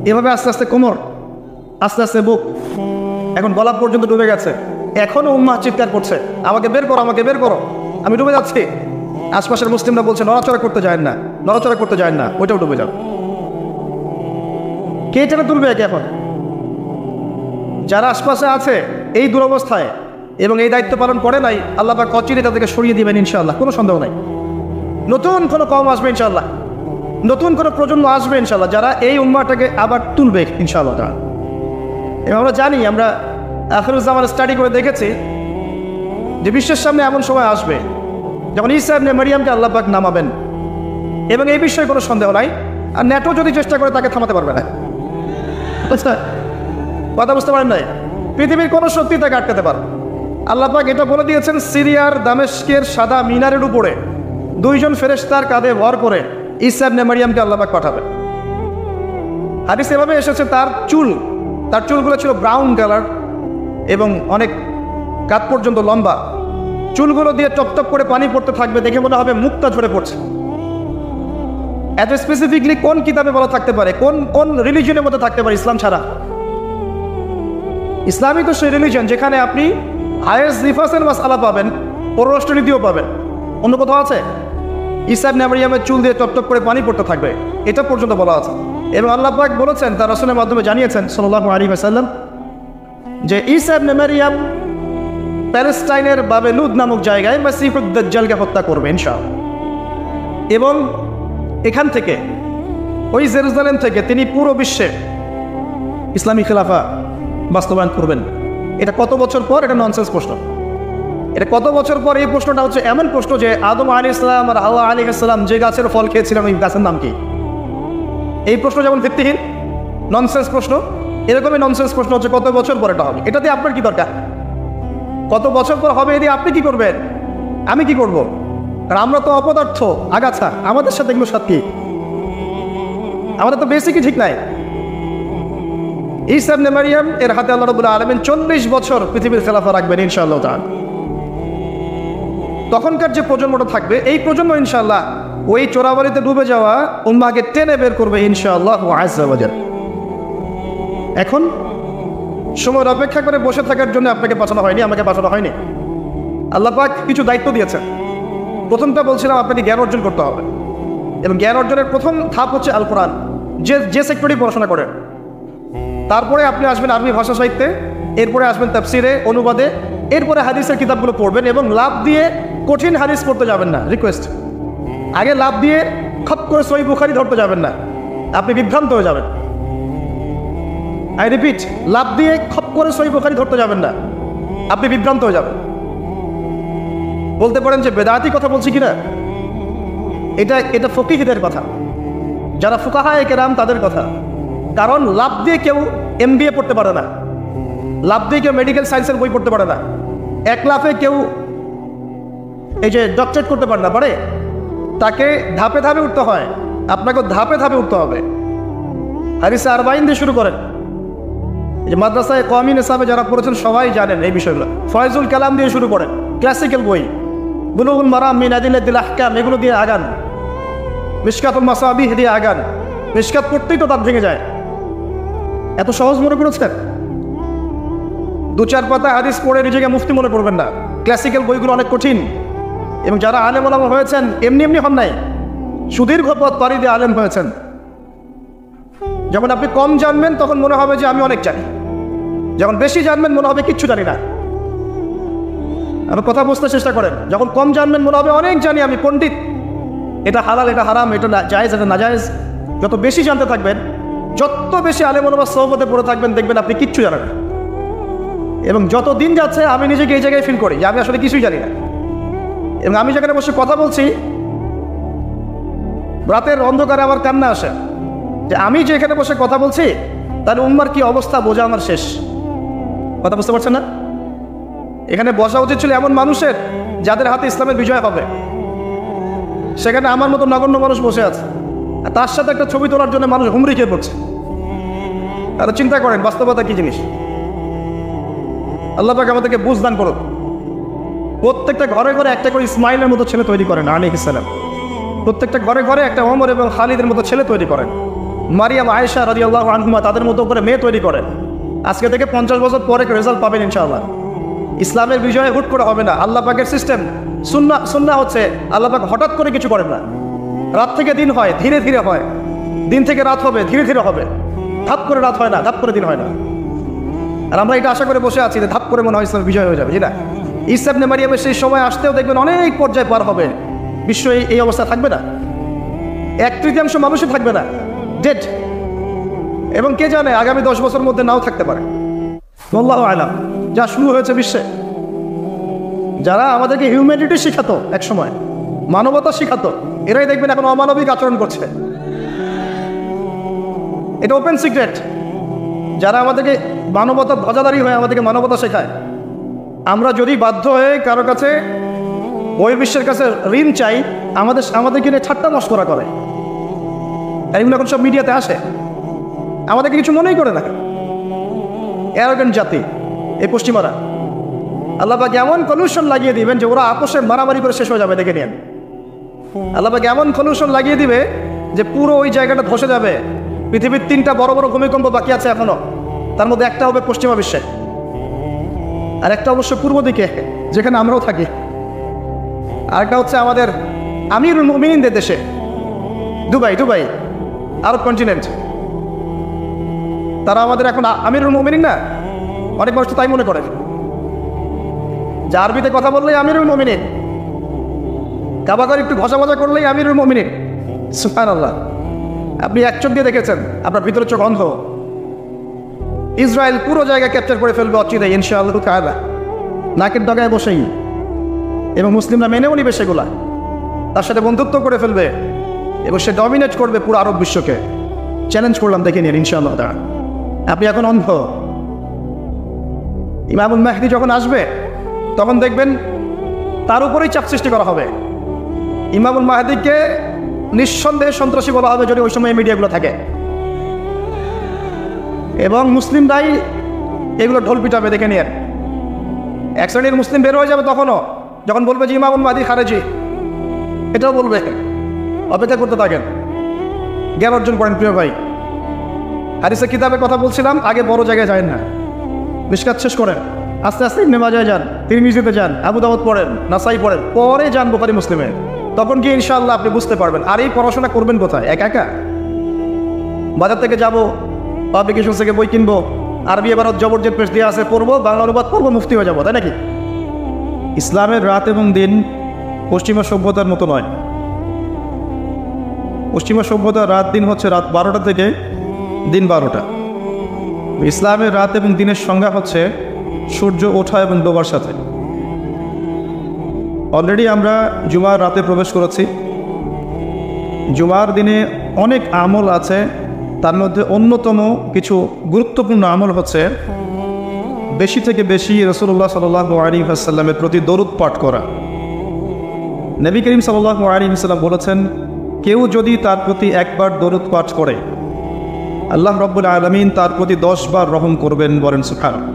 এভাবে আস্তে আস্তে কোমর, আস্তে আস্তে বুক, এখন গলা পর্যন্ত ডুবে গেছে। এখনও উম্মাহ চিৎকার করছে, আমাকে বের করো, আমাকে বের করো, আমি ডুবে যাচ্ছি। আশপাশের মুসলিমরা বলছে নড়াচড়া করতে যায় না, নড়াচড়া করতে যায় না, ওইটাও ডুবে যাবে। কে টেনে তুলবে একে? এখন যারা আশপাশে আছে এই দুরবস্থায় এবং এই দায়িত্ব পালন করে নাই, আল্লাহ পাক অচিরে তাদেরকে সরিয়ে দিবেন ইনশাআল্লাহ, কোনো সন্দেহ নাই। নতুন কোনো কওম আসবে ইনশাআল্লাহ, নতুন কোনো প্রজন্ম আসবে ইনশাআল্লাহ, যারা এই উম্মাহটাকে আবার তুলবে ইনশাআল্লাহ। এবং আমরা জানি, আমরা আখিরুজ্জামান স্টাডি করে দেখেছি যে বিশ্বের সামনে এমন সময় আসবে যখন ঈসা ইবনে মারইয়ামকে আল্লাহ পাক নামাবেন, এবং এই বিষয়ে কোনো সন্দেহ নাই। আর নেটো যদি চেষ্টা করে তাকে থামাতে পারবে না। কথা বুঝতে পারেন নাই? পৃথিবীর কোনো শক্তি তাকে আটকাতে পারে। আল্লাহ পাক এটা বলে দিয়েছেন, সিরিয়ার দামেস্কের সাদা মিনারের উপরে 2 জন ফেরেশতার কাঁধে ভর করে ঈসা ইবনে মারইয়ামকে আল্লাহ পাক পাঠাবেন। হাদিস এভাবে এসেছে, তার চুলগুলো ছিল ব্রাউন কালার এবং অনেক কাত পর্যন্ত লম্বা। চুলগুলো দিয়ে টপটপ করে পানি পড়তে থাকবে, দেখে মনে হবে মুক্তা ঝরে পড়ছে। এত স্পেসিফিকলি কোন কিতাবে বলা থাকতে পারে? কোন রিলিজনের মধ্যে থাকতে পারে ইসলাম ছাড়া? ইসলামই তো সেই রিলিজন যেখানে আপনি হায়েস্ট রিফার্সের মাসআলা পাবেন, পররাষ্ট্রনীতিও পাবেন। অন্য কোথাও আছে? ঈসা ইবনে মারইয়ামের চুল দিয়ে টপটপ করে পানি পড়তে থাকবে, এটা পর্যন্ত বলা আছে। এবং আল্লাহ পাক বলেছেন, তার রাসূলের মাধ্যমে জানিয়েছেন সাল্লাল্লাহু আলাইহি ওয়াসাল্লাম, যে ঈসা ইবনে মারইয়াম প্যালেস্টাইনের বাবেলুদ নামক জায়গায় মাসীহুদ দাজ্জালকে হত্যা করবে ইনশাআল্লাহ। এবং এখান থেকে, ওই জেরুজালেম থেকে তিনি পুরো বিশ্বে ইসলামী খেলাফা বাস্তবায়ন করবেন। এটা কত বছর পর? এটা ননসেন্স প্রশ্ন। এটা কত বছর পর? এই প্রশ্নটা হচ্ছে এমন প্রশ্ন যে আদম আলাইহিস সালাম আর হাওয়া আলাইহিস সালাম যে গাছের ফল খেয়েছিলেন, ওই গাছের নাম কি? এই প্রশ্ন যেমন ভিত্তিহীন, ননসেন্স প্রশ্ন, এরকমই ননসেন্স প্রশ্ন হচ্ছে কত বছর পর এটা হবে। এটাতে আপনার কি দরকার? কত বছর পর হবে এদিকে আপনি কি করবেন, আমি কি করব? কারণ আমরা তো অপদার্থ, আগাছা, আমাদের সাথে এগুলো সাথে আমাদের তো বেসিকই ঠিক নাই। ঈসা ইবনে মারইয়াম এর হাতে আল্লাহ রাব্বুল আলামিন 40 বছর পৃথিবীর খেলাফা রাখবেন ইনশাআল্লাহ তাআলা। তখনকার যে প্রজন্মটা থাকবে, এই প্রজন্ম ইনশাআল্লাহ ওই চোরাবালিতে ডুবে যাওয়া উম্মাহকে টেনে বের করবে ইনশাআল্লাহ আযজা ওয়া জাল। এখন সময়ের অপেক্ষা করে বসে থাকার জন্য আপনাকে পাঠানো হয়নি, আমাকে পাঠানো হয়নি। আল্লাহ পাক কিছু দায়িত্ব দিয়েছেন। প্রথমটা বলছিলাম, আপনাকে জ্ঞান অর্জন করতে হবে, এবং জ্ঞান অর্জনের প্রথম ধাপ হচ্ছে আল কোরআন। যে সেক্টরেই পড়াশোনা করেন, তারপরে আপনি আসবেন আরবি ভাষা সাহিত্যে, এরপরে আসবেন তাফসিরে, অনুবাদে, এরপরে হাদিসের কিতাবগুলো পড়বেন। এবং লাভ দিয়ে কঠিন হাদিস পড়তে যাবেন না, রিকোয়েস্ট। আগে লাভ দিয়ে খপ করে সহিহ বুখারী ধরতে যাবেন না, আপনি বিভ্রান্ত হয়ে যাবেন। আই রিপিট, লাভ দিয়ে খপ করে সহিহ বুখারী ধরতে যাবেন না, আপনি বিভ্রান্ত হয়ে যাবেন। বলতে পারেন যে বেদাতি কথা বলছি কিনা, এটা ফকিহদের কথা, যারা ফুকাহায়ে কেরাম তাদের কথা। কারণ লাভ দিয়ে কেউ MBA পড়তে পারে না, লাভ দিয়ে কেউ মেডিকেল সায়েন্সের বই পড়তে পারে না, এক লাফে কেউ এই যে ডক্টরেট করতে পারে না, পারে। তাকে ধাপে ধাপে উঠতে হয়, আপনাকে ধাপে ধাপে উঠতে হবে। হাদিসে আরবাইন দিয়ে শুরু করেন। এই যে মাদ্রাসায় কওমি নিসাবে যারা পড়েছেন সবাই জানেন এই বিষয়গুলো। ফয়জুল কালাম দিয়ে শুরু করেন, ক্লাসিক্যাল বই, বুলুগুল মারাম মিন আদিল্লাতিল আহকাম, এগুলো দিয়ে আগান। মিশকাতুল মাসাবিহ দিয়ে আগান। মিশকাত পড়তেই তো দাঁত ভেঙে যায়, এত সহজ মনে করেছেন? 2-4 পাতা হাদিস পড়ে নিজেকে মুফতি মনে করবেন না। ক্লাসিক্যাল বইগুলো অনেক কঠিন, এবং যারা আলেম ওলামা হয়েছেন এমনি এমনি হন নাই, সুদীর্ঘ পথ পাড়ি দিয়ে আলেম হয়েছেন। যখন আপনি কম জানবেন তখন মনে হবে যে আমি অনেক জানি, যখন বেশি জানবেন মনে হবে কিচ্ছু জানি না। আপনি কথা বুঝতে চেষ্টা করেন, যখন কম জানবেন মনে হবে অনেক জানি, আমি পণ্ডিত, এটা হালাল, এটা হারাম, এটা জায়েজ, এটা নাজায়েজ। যত বেশি জানতে থাকবেন, যত বেশি আলেম ওলামার সোহবতে পড়ে থাকবেন, দেখবেন আপনি কিচ্ছু জানেন না। এবং যত দিন যাচ্ছে আমি নিজেকে এই জায়গায় ফিল করি যে আমি আসলে কিছুই জানি না। এবং আমি যেখানে বসে কথা বলছি, রাতের অন্ধকারে আমার কান্না আসে যে আমি যে এখানে বসে কথা বলছি, তাহলে উম্মার কি অবস্থা বোঝা আমার শেষ। কথা বুঝতে পারছেন না? এখানে বসা উচিত ছিল এমন মানুষের যাদের হাতে ইসলামের বিজয় হবে। সেখানে আমার মতো নগণ্য মানুষ বসে আছে, আর তার সাথে একটা ছবি তোলার জন্য মানুষ হুমড়ি খেয়ে পড়ছে। তারা চিন্তা করেন বাস্তবতা কি জিনিস। আল্লাহ পাক আমাদেরকে বুঝ দান করুন। প্রত্যেকটা ঘরে ঘরে একটা করে ইসমাইলের মতো ছেলে তৈরি করেন আলাইহিস সালাম। প্রত্যেকটা ঘরে ঘরে একটা ওমর এবং খালিদের মতো ছেলে তৈরি করেন। মারিয়াম আয়েশা রাদিয়াল্লাহু আনহুমা তাদের মতো করে মেয়ে তৈরি করেন। আজকে থেকে 50 বছর পরে রেজাল্ট পাবেন ইনশাআল্লাহ। ইসলামের বিজয় হুট করে হবে না, আল্লাহ পাকের সিস্টেম। সুন্নাহ হচ্ছে আল্লাহ পাক হঠাৎ করে কিছু করেন না, রাত থেকে দিন হয়, ধীরে ধীরে হয়। দিন থেকে রাত হবে, ধীরে ধীরে হবে। ধাপ করে রাত হয় না, ধাপ করে দিন হয় না। আর আমরা এটা আশা করে বসে আছি যে ধাপ করে মনে হয় ইসলামের বিজয় হয়ে যাবে, জি না? ঈসা ইবনে মারিয়ামের সেই সময় আসতেও দেখবেন অনেক পর্যায়ে পার হবে, বিশ্ব এই অবস্থা থাকবে না, 1/3 মানুষই থাকবে না, ডেড। এবং কে জানে আগামী 10 বছর মধ্যে নাও থাকতে পারে, আল্লাহু আলাম। যা শুরু হয়েছে বিশ্বে, যারা আমাদেরকে হিউম্যানিটি শিখাতো, এক সময় মানবতা শিখাতো, এরাই দেখবেন এখন অমানবিক আচরণ করছে। এটা ওপেন সিক্রেট। যারা আমাদেরকে মানবতার ধ্বজাধারী হয়ে আমাদেরকে মানবতা শেখায়, আমরা যদি বাধ্য হয়ে কারো কাছে বহির্বিশ্বের কাছে ঋণ চাই, আমাদেরকে নিয়ে ঠাট্টা মশকরা করে। এগুলো এখন সব মিডিয়াতে আসে, আমাদেরকে কিছু মনেই করে না। অ্যারোগেন্ট জাতি এই পশ্চিমারা। আল্লাহ পাক এমন কলিউশন লাগিয়ে দিবেন যে ওরা আপোষে মারামারি করে শেষ হয়ে যাবে, দেখে নিন। আল্লাহ পাক এমন কলিউশন লাগিয়ে দিবে যে পুরো ওই জায়গাটা ধসে যাবে। পৃথিবীর 3টা বড় বড় ভূমিকম্প বাকি আছে এখনো, তার মধ্যে একটা হবে পশ্চিমা বিশ্বে, আর একটা অবশ্য পূর্ব দিকে যেখানে আমরাও থাকি, আরেকটা হচ্ছে আমাদের আমিরুল মুমিনিনদের দেশে, দুবাই আরব কন্টিনেন্ট। তারা আমাদের এখন আমিরুল মুমিনিন না, অনেক মানুষ তো তাই মনে করে যে আরবিতে কথা বললেই আমিরুল মুমিনিন, কাবাগর একটু ঘষা মজা করলেই আমিরুল মুমিনিন। সুবহানাল্লাহ। আপনি এক চোখ দিয়ে দেখেছেন, আপনার ভিতরে চোখ অন্ধ। ইসরায়েল পুরো জায়গা ক্যাপচার করে ফেলবে অচিরেই ইনশাআল্লাহ তাআলা, নাকের ডগায় বসেই। এবং মুসলিমরা মেনেও নিবে সেগুলা, তার সাথে বন্ধুত্ব করে ফেলবে এবং সে ডমিনেট করবে পুরো আরব বিশ্বকে। চ্যালেঞ্জ করলাম, দেখে নিন ইনশাআল্লাহ তাআলা। আপনি এখন অন্ধ। ইমামুল মাহদি যখন আসবে তখন দেখবেন তার উপরেই চাপ সৃষ্টি করা হবে। ইমামুল মাহদিকে নিঃসন্দেহে সন্ত্রাসী বলা হবে যদি ওই সময় মিডিয়াগুলো থাকে, এবং মুসলিমরাই এগুলো ঢোল পিটাবে, দেখে নিন। এক শ্রেণীর মুসলিম বের হয়ে যাবে তখনও, যখন বলবে যে ইমামুল মাহদি খারেজি, এটাও বলবে। অপেক্ষা করতে থাকেন, জ্ঞান অর্জন করেন প্রিয় ভাই। হাদিসের কিতাবে কথা বলছিলাম, আগে বড় জায়গায় যায় না, মিশকাত শেষ করেন, আস্তে আস্তে ইবনে মাজাহ যান, তিরমিজিতে যান, আবু দাউদ পড়েন, নাসাই পড়েন, পরে যান বুখারী মুসলিমে। তখন কি ইনশাআল্লাহ আপনি বুঝতে পারবেন। আর এই পড়াশোনা করবেন কোথায়? একা একা বাজার থেকে যাবো, পাবলিকেশন থেকে বই কিনবো, আরবি এবারত জবরজেট পেশ দিয়ে আছে, পড়বো, বাংলা অনুবাদ করবো, মুফতি হয়ে যাবো, তাই নাকি? ইসলামের রাত এবং দিন পশ্চিমা সভ্যতার মতো নয়। পশ্চিমা সভ্যতার রাত দিন হচ্ছে রাত 12টা থেকে দিন 12টা। ইসলামের রাত এবং দিনের সংজ্ঞা হচ্ছে সূর্য ওঠা এবং ডোবার সাথে। অলরেডি আমরা জুমার রাতে প্রবেশ করেছি। জুমার দিনে অনেক আমল আছে, তার মধ্যে অন্যতম কিছু গুরুত্বপূর্ণ আমল হচ্ছে বেশি থেকে বেশি রাসূলুল্লাহ সাল্লাল্লাহু আলাইহি ওয়াসাল্লামের প্রতি দরুদ পাঠ করা। নবী করিম সাল্লাল্লাহু আলাইহি ওয়াসাল্লাম বলেছেন, কেউ যদি তার প্রতি একবার দরুদ পাঠ করে আল্লাহ রাব্বুল আলামিন তার প্রতি 10 বার রহম করবেন, বলেন সুবহানাল্লাহ।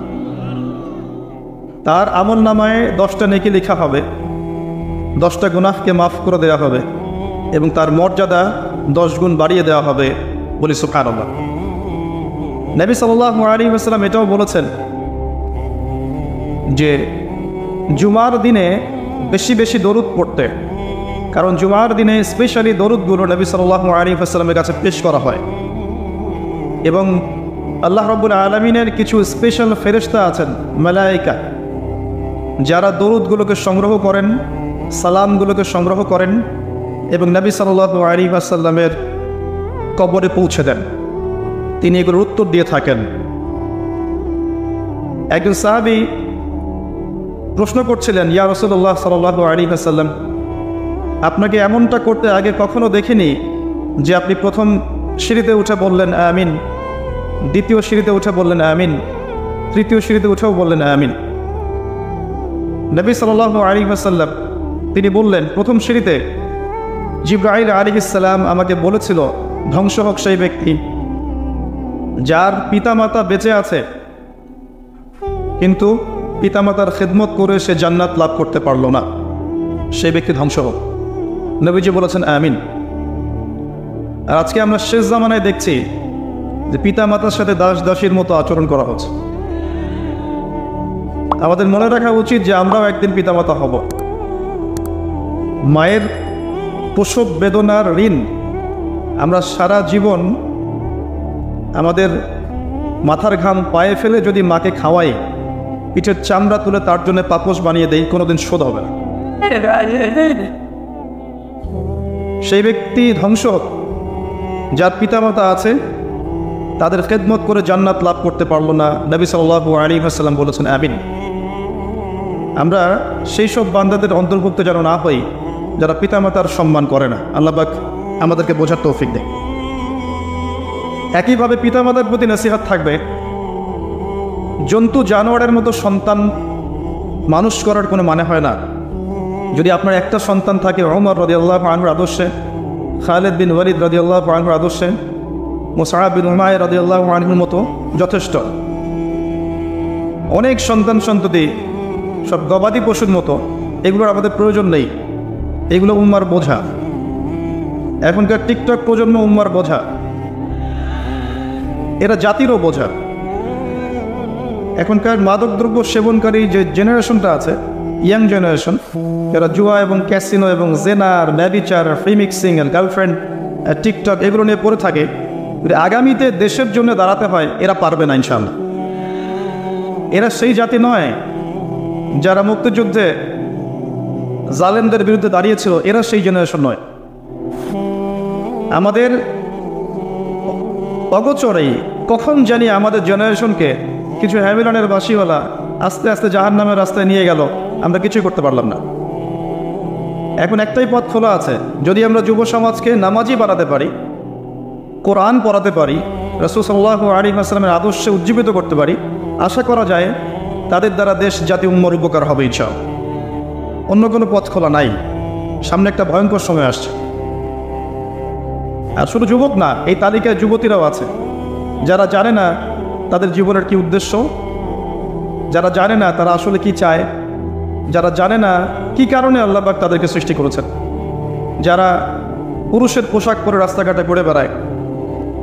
তার আমল নামায় 10টা নেকি লেখা হবে, 10টা গুনাহকে মাফ করে দেওয়া হবে এবং তার মর্যাদা 10 গুণ বাড়িয়ে দেওয়া হবে, বলি সুবহানাল্লাহ। নবী সাল্লাল্লাহু আলাইহি ওয়াসাল্লাম এটাও বলেছেন যে জুমার দিনে বেশি বেশি দরুদ পড়তে, কারণ জুমার দিনে স্পেশালি দরুদগুলো নবী সাল্লাল্লাহু আলাইহি ওয়াসাল্লামের কাছে পেশ করা হয় এবং আল্লাহ রাব্বুল আলামিনের কিছু স্পেশাল ফেরেশতা আছেন, মালায়েকা, যারা দরুদগুলোকে সংগ্রহ করেন, সালামগুলোকে সংগ্রহ করেন এবং নবী সাল্লাল্লাহু আলাইহি ওয়াসাল্লামের কবরে পৌঁছে দেন। তিনি এগুলোর উত্তর দিয়ে থাকেন। একজন সাহাবী প্রশ্ন করছিলেন, ইয়া রাসূলুল্লাহ সাল্লাল্লাহু আলাইহি ওয়াসাল্লাম, আপনাকে এমনটা করতে আগে কখনো দেখিনি যে আপনি প্রথম সিঁড়িতে উঠে বললেন আমিন, দ্বিতীয় সিঁড়িতে উঠে বললেন আমিন, তৃতীয় সিঁড়িতে উঠেও বললেন আমিন। নবী সাল্লাল্লাহু আলাইহি ওয়াসাল্লাম তিনি বললেন, প্রথম সিঁড়িতে জিবরাইল আলাইহিস সালাম আমাকে বলেছিল, ধ্বংস হোক সেই ব্যক্তি যার পিতামাতা বেঁচে আছে কিন্তু পিতামাতার খেদমত করে সে জান্নাত লাভ করতে পারল না, সেই ব্যক্তি ধ্বংস হোক। নবীজি বলেছেন আমিন। আর আজকে আমরা শেষ জামানায় দেখছি যে পিতা মাতার সাথে দাস দাসীর মতো আচরণ করা হচ্ছে। আমাদের মনে রাখা উচিত যে আমরাও একদিন পিতামাতা হব। মায়ের প্রসব বেদনার ঋণ আমরা সারা জীবন আমাদের মাথার ঘাম পায়ে ফেলে যদি মাকে খাওয়াই, পিঠের চামড়া তুলে তার জন্য পাপোশ বানিয়ে দেই, কোনোদিন শোধ হবে না। সেই ব্যক্তি ধ্বংস হোক যার পিতামাতা আছে, তাদের খেদমত করে জান্নাত লাভ করতে পারলো না। নবী সাল্লাল্লাহু আলাইহি ওয়াসাল্লাম বলেছেন আমিন। আমরা সেই সব বান্দাদের অন্তর্ভুক্ত যেন না হই যারা পিতামাতার সম্মান করে না। আল্লাহ পাক আমাদেরকে বোঝার তৌফিক দেয়। একইভাবে পিতামাতার প্রতি নসিহত থাকবে, জন্তু জানোয়ারের মতো সন্তান মানুষ করার কোনো মানে হয় না। যদি আপনার একটা সন্তান থাকে ওমর রাদিয়াল্লাহু আনহুর আদর্শে, খালিদ বিন ওয়ালিদ রাদিয়াল্লাহু আনহুর আদর্শে, মুসআব বিন উমাইর রাদিয়াল্লাহু আনহুর মতো যথেষ্ট। অনেক সন্তান সন্ততি সব গবাদি পশুর মতো, এগুলোর আমাদের প্রয়োজন নেই। এগুলো উম্মার বোঝা। এখনকার টিকটক প্রজন্ম উম্মার বোঝা, এরা জাতিরও বোঝা। এখনকার মাদকদ্রব্য সেবনকারী যে জেনারেশনটা আছে, ইয়াং জেনারেশন, এরা জুয়া এবং ক্যাসিনো এবং জেনার, ব্যভিচার, ফ্রি মিক্সিং আর গার্লফ্রেন্ড, টিকটক এগুলো নিয়ে পড়ে থাকে। আগামীতে দেশের জন্য দাঁড়াতে হয়, এরা পারবে না ইনশাআল্লাহ। এরা সেই জাতি নয় যারা মুক্তিযুদ্ধে জালেমদের বিরুদ্ধে দাঁড়িয়েছিল, এরা সেই জেনারেশন নয়। আমাদের অগোচরেই কখন জানি আমাদের জেনারেশনকে কিছু হ্যামিলনের বাসিওয়ালা আস্তে আস্তে জাহান্নামের রাস্তায় নিয়ে গেল, আমরা কিছুই করতে পারলাম না। এখন একটাই পথ খোলা আছে, যদি আমরা যুব সমাজকে নামাজি বানাতে পারি, কোরআন পড়াতে পারি, রাসূল সাল্লাল্লাহু আলাইহি ওয়াসাল্লামের আদর্শে উজ্জীবিত করতে পারি, আশা করা যায় তাদের দ্বারা দেশ জাতি উম্মার উপকার হবে ইনশাআল্লাহ। অন্য কোনো পথ খোলা নাই। সামনে একটা ভয়ঙ্কর সময় আসছে। আর শুধু যুবক না, এই তালিকায় যুবতীরাও আছে, যারা জানে না তাদের জীবনের কি উদ্দেশ্য, যারা জানে না তারা আসলে কি চায়, যারা জানে না কি কারণে আল্লাহ পাক তাদেরকে সৃষ্টি করেছেন, যারা পুরুষের পোশাক পরে রাস্তাঘাটে ঘুরে বেড়ায়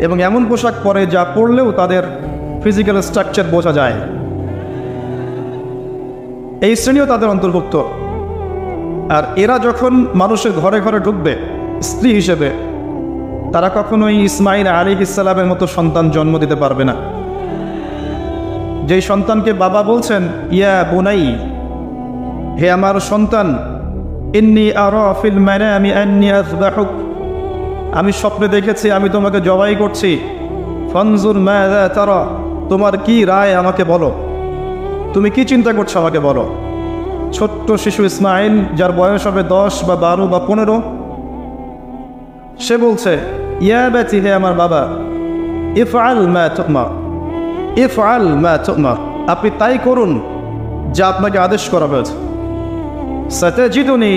এবং এমন পোশাক পরে যা পরলেও তাদের ফিজিক্যাল স্ট্রাকচার বোঝা যায়, এই শ্রেণীও তাদের অন্তর্ভুক্ত। আর এরা যখন মানুষের ঘরে ঘরে ঢুকবে স্ত্রী হিসেবে, তারা কখনোই ইসমাইল আলাইহিস সালামের মতো সন্তান জন্ম দিতে পারবে না। যেই সন্তানকে বাবা বলছেন ইয়া বুনাই, হে আমার সন্তান, ইন্নী আরা ফিল মানামি আন্নী আযবাহুক, আমি স্বপ্নে দেখেছি আমি তোমাকে জবাই করছি, ফানজুর মাযা তারা, তোমার কি রায় আমাকে বলো, তুমি কি চিন্তা করছো আমাকে বলো। ছোট্ট শিশু ইসমাইল, যার বয়স হবে 10 বা 12 বা 15, সে বলছে ইয়া বাতি, হে আমার বাবা, ইফআল মা তুমার, ইফআল মা তুমার, আপনি তাই করুন যা আপনাকে আদেশ করা হয়েছে। সাতাজিদুনি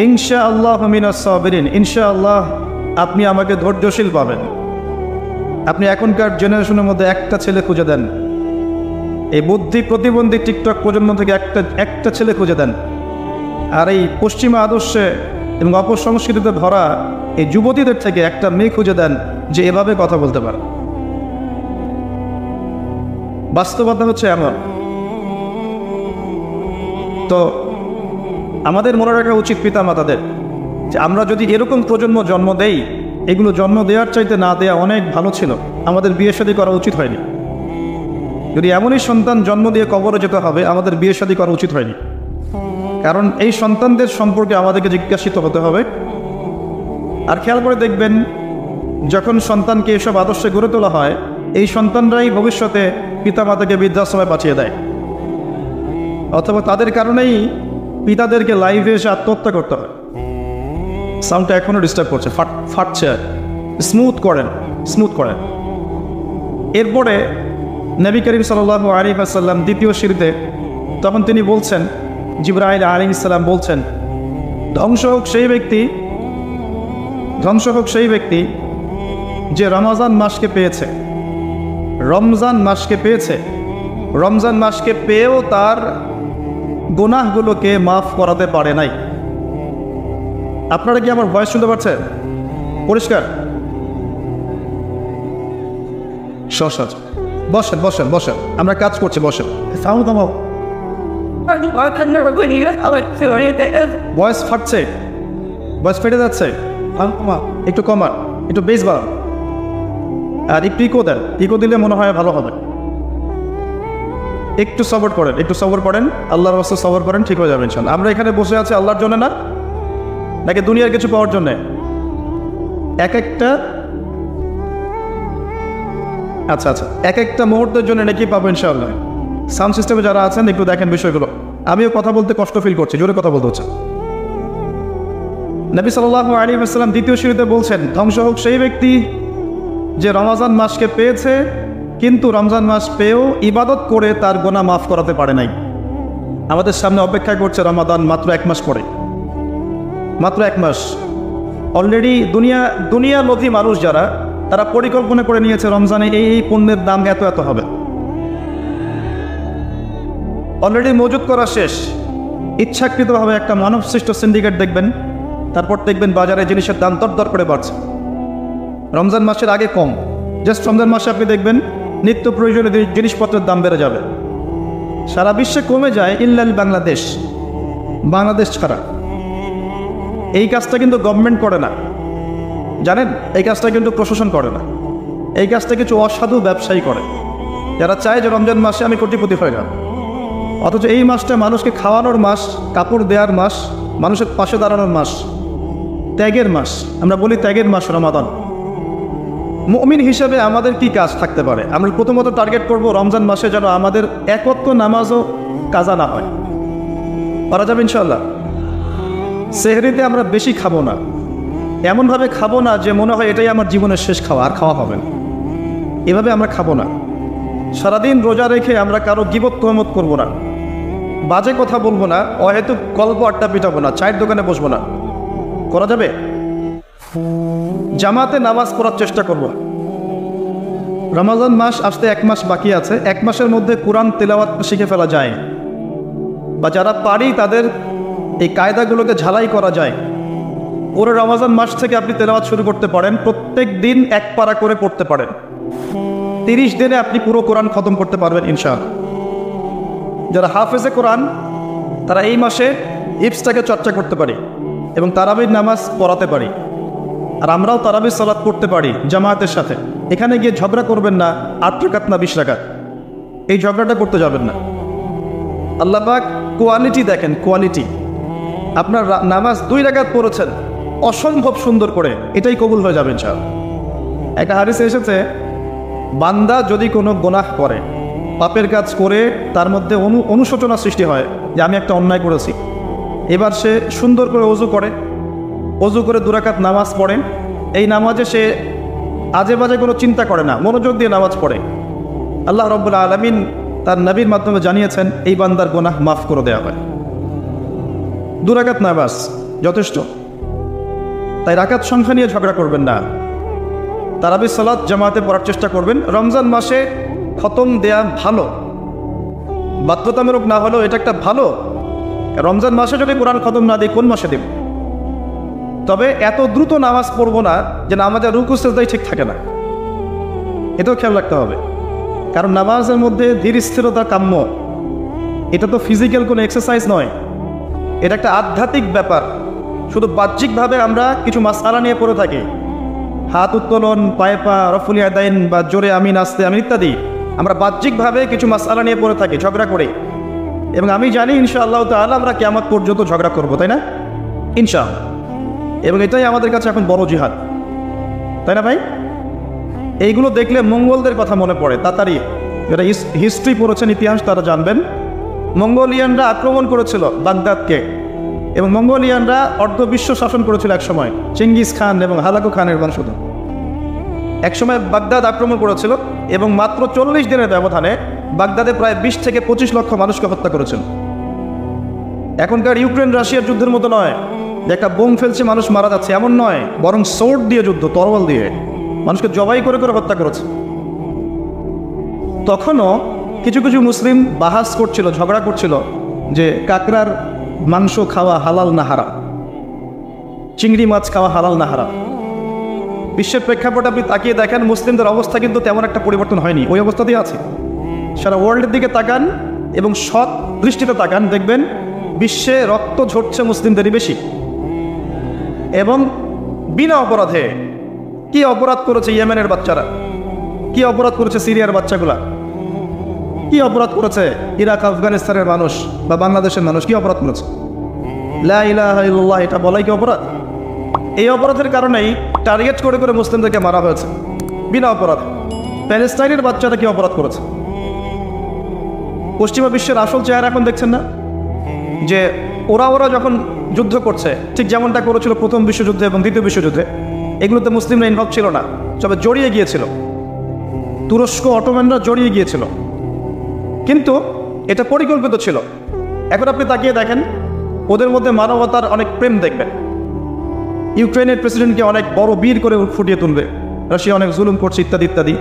ইনশাআল্লাহ মিনাস সাবিরিন, ইনশাআল্লাহ আপনি আমাকে ধৈর্যশীল পাবেন। আপনি এখনকার জেনারেশনের মধ্যে একটা ছেলে খুঁজে দেন, এই বুদ্ধি প্রতিবন্ধী টিকটক প্রজন্ম থেকে একটা ছেলে খুঁজে দেন, আর এই পশ্চিমা আদর্শে এবং অপসংস্কৃতিতে ভরা এই যুবতীদের থেকে একটা মেয়ে খুঁজে দেন যে এভাবে কথা বলতে পারে। বাস্তবতা হচ্ছে এমন। তো আমাদের মনে রাখা উচিত পিতা মাতাদের যে আমরা যদি এরকম প্রজন্ম জন্ম দেই, এগুলো জন্ম দেওয়ার চাইতে না দেয়া অনেক ভালো ছিল। আমাদের বিয়ে শাদী করা উচিত হয়নি। যদি এমনই সন্তান জন্ম দিয়ে কবরে যেতে হবে, আমাদের বিয়ে শাদী করা উচিত হয়নি। কারণ এই সন্তানদের সম্পর্কে আমাদেরকে জিজ্ঞাসিত হতে হবে। আর খেয়াল করে দেখবেন, যখন সন্তানকে এসব আদর্শে গড়ে তোলা হয়, এই সন্তানরাই ভবিষ্যতে পিতামাতাকে বৃদ্ধাশ্রমে পাঠিয়ে দেয়, অথবা তাদের কারণেই পিতাদেরকে লাইভে এসে আত্মহত্যা করতে হয়। সাউন্ডটা এখনও ডিস্টার্ব করছে, ফাটছে। স্মুথ করেন। এরপরে নবী করিম সাল্লাল্লাহু আলাইহি ওয়াসাল্লাম দ্বিতীয় সিরিতে, তখন তিনি বলছেন, জিবরাইল আলাইহিস সালাম বলছেন, ধ্বংস হোক সেই ব্যক্তি যে রমজান মাসকে পেয়েছে, রমজান মাসকে পেয়েও তার গুনাহগুলোকে মাফ করাতে পারে নাই। আপনারা কি আমার ভয়েস শুনতে পাচ্ছেন? পরিষ্কার? সহজ। বসেন বসেন বসেন, আমরা কাজ করছি, বসেন। সাউন্ড কমাও। ভয়েস ফাটছে, ভয়েস ফেটে যাচ্ছে, একটু কমান, একটু বেস বাড়ান, আর একটু ইকো দেন। ইকো দিলে মনে হয় ভালো হবে। একটু সবর করেন, একটু সবর করেন, আল্লাহর রাস্তা সবর করেন, ঠিক হয়ে যাবে ইনশাআল্লাহ। আমরা এখানে বসে আছি আল্লাহর জন্য না, নাকি দুনিয়ার কিছু পাওয়ার জন্যে? এক একটা আচ্ছা আচ্ছা, এক একটা মুহূর্তের জন্য নাকি পাবো ইনশাআল্লাহ। সাউন্ড সিস্টেমে যারা আছেন একটু দেখেন বিষয়গুলো। আমিও কথা বলতে কষ্ট ফিল করছি, জোরে কথা বলতে হচ্ছে। নবী সাল্লাল্লাহু আলাইহি ওয়াসাল্লাম দ্বিতীয় সিরিতে বলছেন, ধ্বংস হোক সেই ব্যক্তি যে রমজান মাসকে পেয়েছে কিন্তু রমজান মাস পেয়েও ইবাদত করে তার গুনাহ মাফ করাতে পারে নাই। আমাদের সামনে অপেক্ষা করছে রমাদান, মাত্র 1 মাস পরে, মাত্র 1 মাস। অলরেডি দুনিয়া লোভী মানুষ যারা, তারা পরিকল্পনা করে নিয়েছে রমজানে এই পণ্যের দাম এত এত হবে, অলরেডি মজুত করা শেষ। ইচ্ছাকৃতভাবে একটা মানব সৃষ্ট সিন্ডিকেট দেখবেন, তারপর দেখবেন বাজারে জিনিসের দাম দর করে বাড়ছে। রমজান মাসের আগে কম, জাস্ট রমজান মাসে আপনি দেখবেন নিত্য প্রয়োজনীয় জিনিসপত্রের দাম বেড়ে যাবে। সারা বিশ্বে কমে যায় ইল্লাল বাংলাদেশ ছাড়া। এই কাজটা কিন্তু গভর্নমেন্ট করে না, জানেন? এই কাজটা কিন্তু প্রশাসন করে না, এই কাজটা কিছু অসাধু ব্যবসায়ী করে, যারা চায় যে রমজান মাসে আমি কোটিপতি হয়ে যাব। অথচ এই মাসটা মানুষকে খাওয়ানোর মাস, কাপড় দেওয়ার মাস, মানুষের পাশে দাঁড়ানোর মাস, ত্যাগের মাস। আমরা বলি ত্যাগের মাস রমাদান। মুমিন হিসেবে আমাদের কি কাজ থাকতে পারে? আমরা প্রথমত টার্গেট করব রমজান মাসে যেন আমাদের এক ওয়াক্ত নামাজও কাজা না হয়। পারা যাবে ইনশাআল্লাহ। সেহরিতে আমরা বেশি খাবো না, এমনভাবে খাবো না যে মনে হয় এটাই আমার জীবনের শেষ খাওয়া, আর খাওয়া হবে না, এভাবে আমরা খাবো না। সারাদিন রোজা রেখে আমরা কারো গীবত তহমত করবো না, বাজে কথা বলবো না, অহেতু গল্প আড্ডা পিটাবো না, চায়ের দোকানে বসবো না। করা যাবে? জামাতে নামাজ পড়ার চেষ্টা করব। রমজান মাস আসতে 1 মাস বাকি আছে, 1 মাসের মধ্যে কোরআন তেলাওয়াত শিখে ফেলা যায়, বা যারা পারি তাদের এই কায়দাগুলোকে ঝালাই করা যায়। পুরো রমজান মাস থেকে আপনি তেলাওয়াত শুরু করতে পারেন, প্রত্যেক দিন 1 পারা করে পড়তে পারেন। 30 দিনে আপনি পুরো কোরআন খতম করতে পারবেন ইনশাআল্লাহ। যারা হাফেজে কোরআন, তারা এই মাসে হিফজটাকে চর্চা করতে পারি এবং তারাবির নামাজ পড়াতে পারি। আর আমরাও তারাবির সালাত পড়তে পারি জামায়াতের সাথে। এখানে গিয়ে ঝগড়া করবেন না, 8 রাকাত না 20 রাকাত, এই ঝগড়াটা করতে যাবেন না। আল্লাহ পাক কোয়ালিটি দেখেন, কোয়ালিটি। আপনার নামাজ 2 রাকাত পড়েছেন অসম্ভব সুন্দর করে, এটাই কবুল হয়ে যাবে ইনশাআল্লাহ। একটা হাদিসে এসেছে, বান্দা যদি কোনো গুনাহ করে, পাপের কাজ করে তার মধ্যে অনুশোচনা সৃষ্টি হয় যে আমি একটা অন্যায় করেছি, এবার সে সুন্দর করে অজু করে, অজু করে 2 রাকাত নামাজ পড়ে। এই নামাজে সে আজে বাজে কোনো চিন্তা করে না, মনোযোগ দিয়ে নামাজ পড়ে। আল্লাহ রাব্বুল আলামিন তার নবীর মাধ্যমে জানিয়েছেন এই বান্দার গুনাহ মাফ করে দেওয়া হয়। 2 রাকাত নামাজ যথেষ্ট। তাই রাকাত সংখ্যা নিয়ে ঝগড়া করবেন না। তারাবির সালাত জামাতে পড়ার চেষ্টা করবেন। রমজান মাসে খতম দেয়া ভালো, বাধ্যতামূলক না হলেও এটা একটা ভালো। রমজান মাসে যদি কোরআন খতম না দিই, কোন মাসে দেব? তবে এত দ্রুত নামাজ পড়বো না যে নামাজের রুকু সিজদাই ঠিক থাকে না, এটাও খেয়াল রাখতে হবে। কারণ নামাজের মধ্যে ধীর স্থিরতা কাম্য। এটা তো ফিজিক্যাল কোনো এক্সারসাইজ নয়, এটা একটা আধ্যাত্মিক ব্যাপার। শুধু বাহ্যিকভাবে আমরা কিছু মাসআলা নিয়ে পড়ে থাকি, হাত উত্তোলন, পায়ে পা, রফুল ইয়াদাইন বা জোরে আমিন, আস্তে আমিন ইত্যাদি। আমরা বাহ্যিকভাবে কিছু মাসআলা নিয়ে পড়ে থাকি, ঝগড়া করে। এবং আমি জানি ইনশাআল্লাহ তাআলা আমরা কিয়ামত পর্যন্ত ঝগড়া করবো, তাই না? ইনশাআল্লাহ। এবং এটাই আমাদের কাছে এখন বড় জিহাদ, তাই না ভাই? এইগুলো দেখলে মঙ্গলদের কথা মনে পড়ে তাড়াতাড়ি। যারা হিস্ট্রি পড়েছেন, ইতিহাস, তারা জানবেন মঙ্গোলিয়ানরা আক্রমণ করেছিল বাগদাদকে, এবং মঙ্গোলিয়ানরা অর্ধবিশ্ব শাসন করেছিল এক সময়, চেঙ্গিস খান এবং হালাকু খানের বংশধর। একসময় বাগদাদ আক্রমণ করেছিল এবং মাত্র 40 দিনের ব্যবধানে বাগদাদে প্রায় 20 থেকে 25 লক্ষ মানুষকে হত্যা করেছিল। এখনকার ইউক্রেন রাশিয়ার যুদ্ধের মতো নয় যে একটা বোম ফেলছে মানুষ মারা যাচ্ছে, এমন নয়, বরং সোর্ড দিয়ে যুদ্ধ, তরোয়াল দিয়ে মানুষকে জবাই করে করে হত্যা করেছে। তখনও কিছু কিছু মুসলিম বাহাস করছিল, ঝগড়া করছিল যে কাকড়ার মাংস খাওয়া হালাল না হারাম, চিংড়ি মাছ খাওয়া হালাল না হারাম। বিশ্বের প্রেক্ষাপটে আপনি তাকিয়ে দেখেন, মুসলিমদের অবস্থা কিন্তু তেমন একটা পরিবর্তন হয়নি, ওই অবস্থাতেই আছে। সারা ওয়ার্ল্ডের দিকে তাকান এবং সৎ দৃষ্টিতে তাকান, দেখবেন বিশ্বে রক্ত ঝরছে মুসলিমদেরই বেশি। এবং বিনা অপরাধে কি অপরাধ করেছে ইয়েমেনের বাচ্চারা, কি অপরাধ করেছে সিরিয়ার বাচ্চাগুলা, কি অপরাধ করেছে ইরাক আফগানিস্তানের মানুষ বা বাংলাদেশের মানুষ, কি অপরাধ করেছে? লা ইলাহা ইল্লাল্লাহ এটা বলাই কি অপরাধ? এই অপরাধের কারণেই টার্গেট করে করে মুসলিমদেরকে মারা হয়েছে বিনা অপরাধে। প্যালেস্টাইনের বাচ্চারা কি অপরাধ করেছে? পশ্চিমা বিশ্বের আসল চেহারা এখন দেখছেন না, যে ওরা যখন যুদ্ধ করছে ঠিক যেমনটা করেছিল প্রথম বিশ্বযুদ্ধে এবং দ্বিতীয় বিশ্বযুদ্ধে, এগুলোতে মুসলিমরা ইনভলভ ছিল না, তবে জড়িয়ে গিয়েছিল, তুরস্ক অটোম্যানরা জড়িয়ে গিয়েছিল, কিন্তু এটা পরিকল্পিত ছিল। এখন আপনি তাকিয়ে দেখেন, ওদের মধ্যে মানবতার অনেক প্রেম দেখবেন। ইউক্রেনের প্রেসিডেন্টকে অনেক বড় বীর করে ফুটিয়ে তুলবে, রাশিয়া অনেক জুলুম করছে ইত্যাদি ইত্যাদি,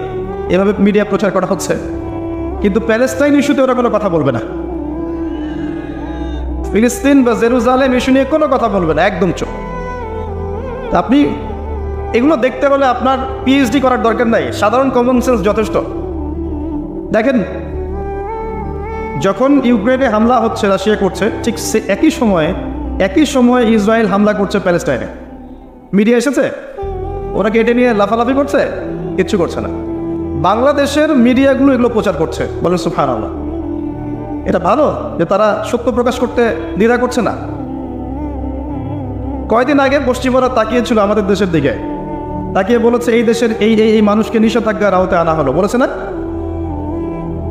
এভাবে মিডিয়া প্রচার করা হচ্ছে। কিন্তু প্যালেস্টাইন ইস্যুতে ওরা কোনো কথা বলবে না, ফিলিস্তিন বা জেরুজালেম ইস্যু নিয়ে কোনো কথা বলবে না, একদম চুপ। আপনি এগুলো দেখতে হলে আপনার পিএইচডি করার দরকার নাই, সাধারণ কমন সেন্স যথেষ্ট। দেখেন, যখন ইউক্রেনে হামলা হচ্ছে, রাশিয়া করছে, ঠিক একই সময়ে ইসরায়েল হামলা করছে প্যালেস্টাইনে। মিডিয়া এসেছে, ওরা কি এটা নিয়ে লাফালাফি করছে? কিচ্ছু করছে না। বাংলাদেশের মিডিয়াগুলো এগুলো প্রচার করছে, বলেন সুবহানাল্লাহ। এটা ভালো যে তারা সত্য প্রকাশ করতে দ্বিধা করছে না। কয়দিন আগে পশ্চিমবঙ্গ তাকিয়েছিল আমাদের দেশের দিকে, তাকিয়ে বলেছে এই দেশের এই মানুষকে নিষেধাজ্ঞার আওতায় আনা হলো, বলেছে না?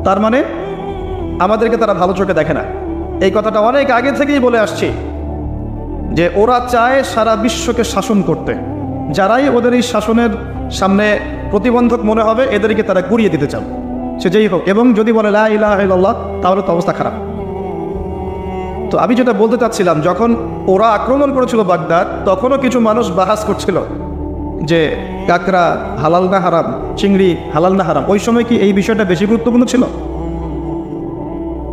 তার মানে আমাদেরকে তারা ভালো চোখে দেখে না। এই কথাটা অনেক আগে থেকেই বলে আসছি যে ওরা চায় সারা বিশ্বকে শাসন করতে, যারাই ওদের এই শাসনের সামনে প্রতিবন্ধক মনে হবে এদেরকে তারা গুড়িয়ে দিতে চান, সে যেই হোক। এবং যদি বলে লা ইলাহা ইল্লাল্লাহ, তাহলে তো অবস্থা খারাপ। তো আমি যেটা বলতে চাচ্ছিলাম, যখন ওরা আক্রমণ করেছিল বাগদাদ, তখনও কিছু মানুষ বাহাস করছিল যে কাকড়া হালাল না হারাম, চিংড়ি হালাল না হারাম। ওই সময় কি এই বিষয়টা বেশি গুরুত্বপূর্ণ ছিল?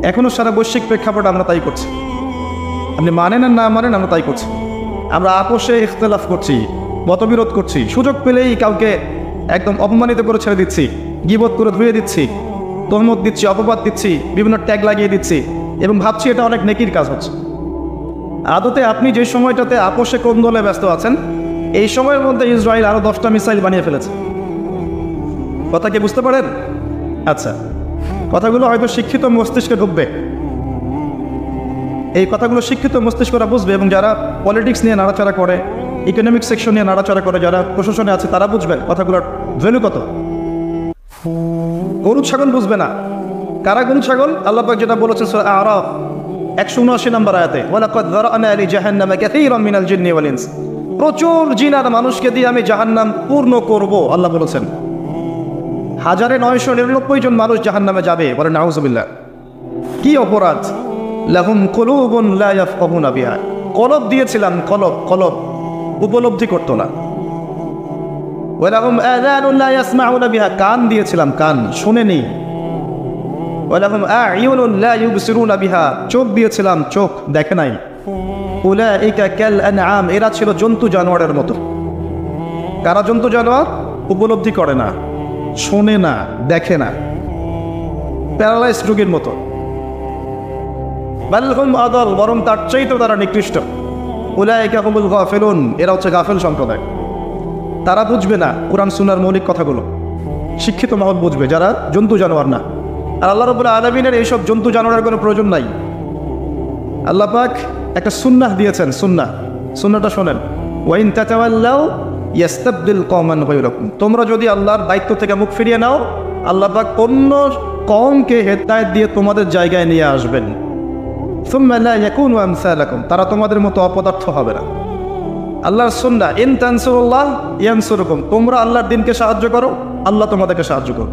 এখনও সারা বৈশ্বিক প্রেক্ষাপটে আমরা তাই করছি। আপনি মানেন আর না মানেন, আমরা তাই করছি। আমরা আপোষে ইখতিলাফ করছি, মতবিরোধ করছি, সুযোগ পেলেই কাউকে একদম অপমানিত করে ছেড়ে দিচ্ছি, গীবত করে ধুয়ে দিচ্ছি, তহমত দিচ্ছি, অপবাদ দিচ্ছি, বিভিন্ন ট্যাগ লাগিয়ে দিচ্ছি এবং ভাবছি এটা অনেক নেকির কাজ হচ্ছে। আদতে আপনি যে সময়টাতে আপোষে কোন্দলে ব্যস্ত আছেন, এই সময়ের মধ্যে ইসরায়েল আরও 10টা মিসাইল বানিয়ে ফেলেছে। কথা কি বুঝতে পারেন? আচ্ছা, কথাগুলো হয়তো শিক্ষিত মস্তিষ্কে ঢুকবে, এই কথাগুলো শিক্ষিত মস্তিষ্করা বুঝবে, এবং যারা পলিটিক্স নিয়ে নাড়াচাড়া করে, ইকোনমিক সেকশন নিয়ে নাড়াচাড়া করে, যারা প্রশাসনে আছে, তারা বুঝবেন কথাগুলোর ভ্যালু কত। গরু ছাগল বুঝবে না। কারা গরু ছাগল? আল্লাহ পাক যেটা বলেছেন সূরা আরাফ 179 নম্বর আয়াতে, ওয়ালাকাদ যারানা লিজাহান্নামা কাসীরাম মিনাল জিন্নি ওয়াল ইনস, প্রচুর জিন আর মানুষকে দিয়ে আমি জাহান্নাম পূর্ণ করব, আল্লাহ বলেছেন। 1999 জন মানুষ জাহান্নামে যাবে, বলে নাউযুবিল্লাহ। কি অপরাধ? লাহুম কুলুবুন লা ইয়াফকাহুনা বিহা, কলব দিয়েছিলাম, কলব উপলব্ধি করতো না। ওয়ালাহুম আযানুন লা ইয়াসমাউনা বিহা, কান দিয়েছিলাম, কান শোনেনি। ওয়ালাহুম আ'য়ুনুন লা ইউবসিরুনা বিহা, চোখ দিয়েছিলাম, চোখ দেখে নাই। উলাইকা কাল আনআম, এরা ছিল জন্তু জানোয়ারের মতো। কারা জন্তু জানোয়ার? উপলব্ধি করে না, শোনে না, দেখে না, প্যারালাইজ রোগীর মতো। বাল হুম আদাল, বরং তার চাইতেও তারা নিকৃষ্ট। উলাইকা হুমুল গাফিলুন, এরা হচ্ছে গাফেল সম্প্রদায়। তারা বুঝবে না কুরআন সুন্নাহর মৌলিক কথাগুলো, শিক্ষিত মহল বুঝবে, যারা জন্তু জানোয়ার না। আর আল্লাহ রাব্বুল আলামিনের এইসব জন্তু জানোয়ারের কোনো প্রয়োজন নাই। আল্লাহ পাক একটা সুন্নাহ দিয়েছেন, সুন্নাহটা শোনেন। ওয়াইন তাতাওয়াল্লাউ ইয়াস্তাবদিল কওমান গায়রাকুম, তোমরা যদি আল্লাহর দায়িত্ব থেকে মুখ ফিরিয়ে নাও, আল্লাহ পাক অন্য কওমকে হেদায়েত দিয়ে তোমাদের জায়গায় নিয়ে আসবেন। সুম্মা লা ইয়াকুনু আমসালাকুম, তারা তোমাদের মতো অপদার্থ হবে না। আল্লাহর সুন্নাহ, ইন তানসুরুল্লাহ ইয়ানসুরকুম, তোমরা আল্লাহর দ্বীনকে সাহায্য করো, আল্লাহ তোমাদেরকে সাহায্য করো।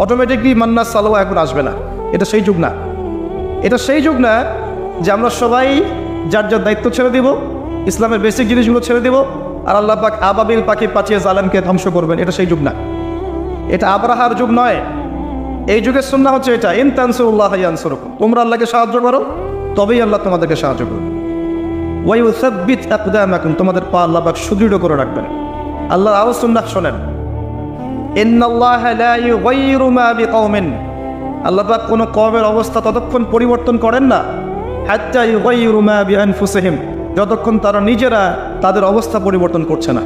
অটোমেটিকলি মান্না সালোয়া এখন আসবে না। এটা সেই যুগ না, এটা সেই যুগ না যে আমরা সবাই যার যার দায়িত্ব ছেড়ে দিব, ইসলামের বেসিক জিনিসগুলো ছেড়ে দিব, আর আল্লাহ পাক আবাবিল পাখি পাঠিয়ে জালেমকে ধ্বংস করবেন। এটা সেই যুগ না, এটা আবরাহার যুগ নয়। এই যুগের সুন্নাহ হচ্ছে এটা, ইন তানসুরুল্লাহ ইয়ানসুরকুম, তোমরা আল্লাহকে সাহায্য করো, তবেই আল্লাহ তোমাদেরকে সাহায্য করবে। ওয়া ইউসাব্বিত আকদামাকুম, তোমাদের পা আল্লাহ পাক সুদৃঢ় করে রাখবেন। আল্লাহর আরো সুন্নাহ শোনেন, ইন্নাল্লাহা লা ইউগাইয়িরু মা বিকওমিন, আল্লাহ পাক কোন কওমের অবস্থা ততক্ষণ পরিবর্তন করেন না হাত্তা ইউগাইয়িরু মা বিআনফুসিহিম, যতক্ষণ তারা নিজেরা তাদের অবস্থা পরিবর্তন করছে না।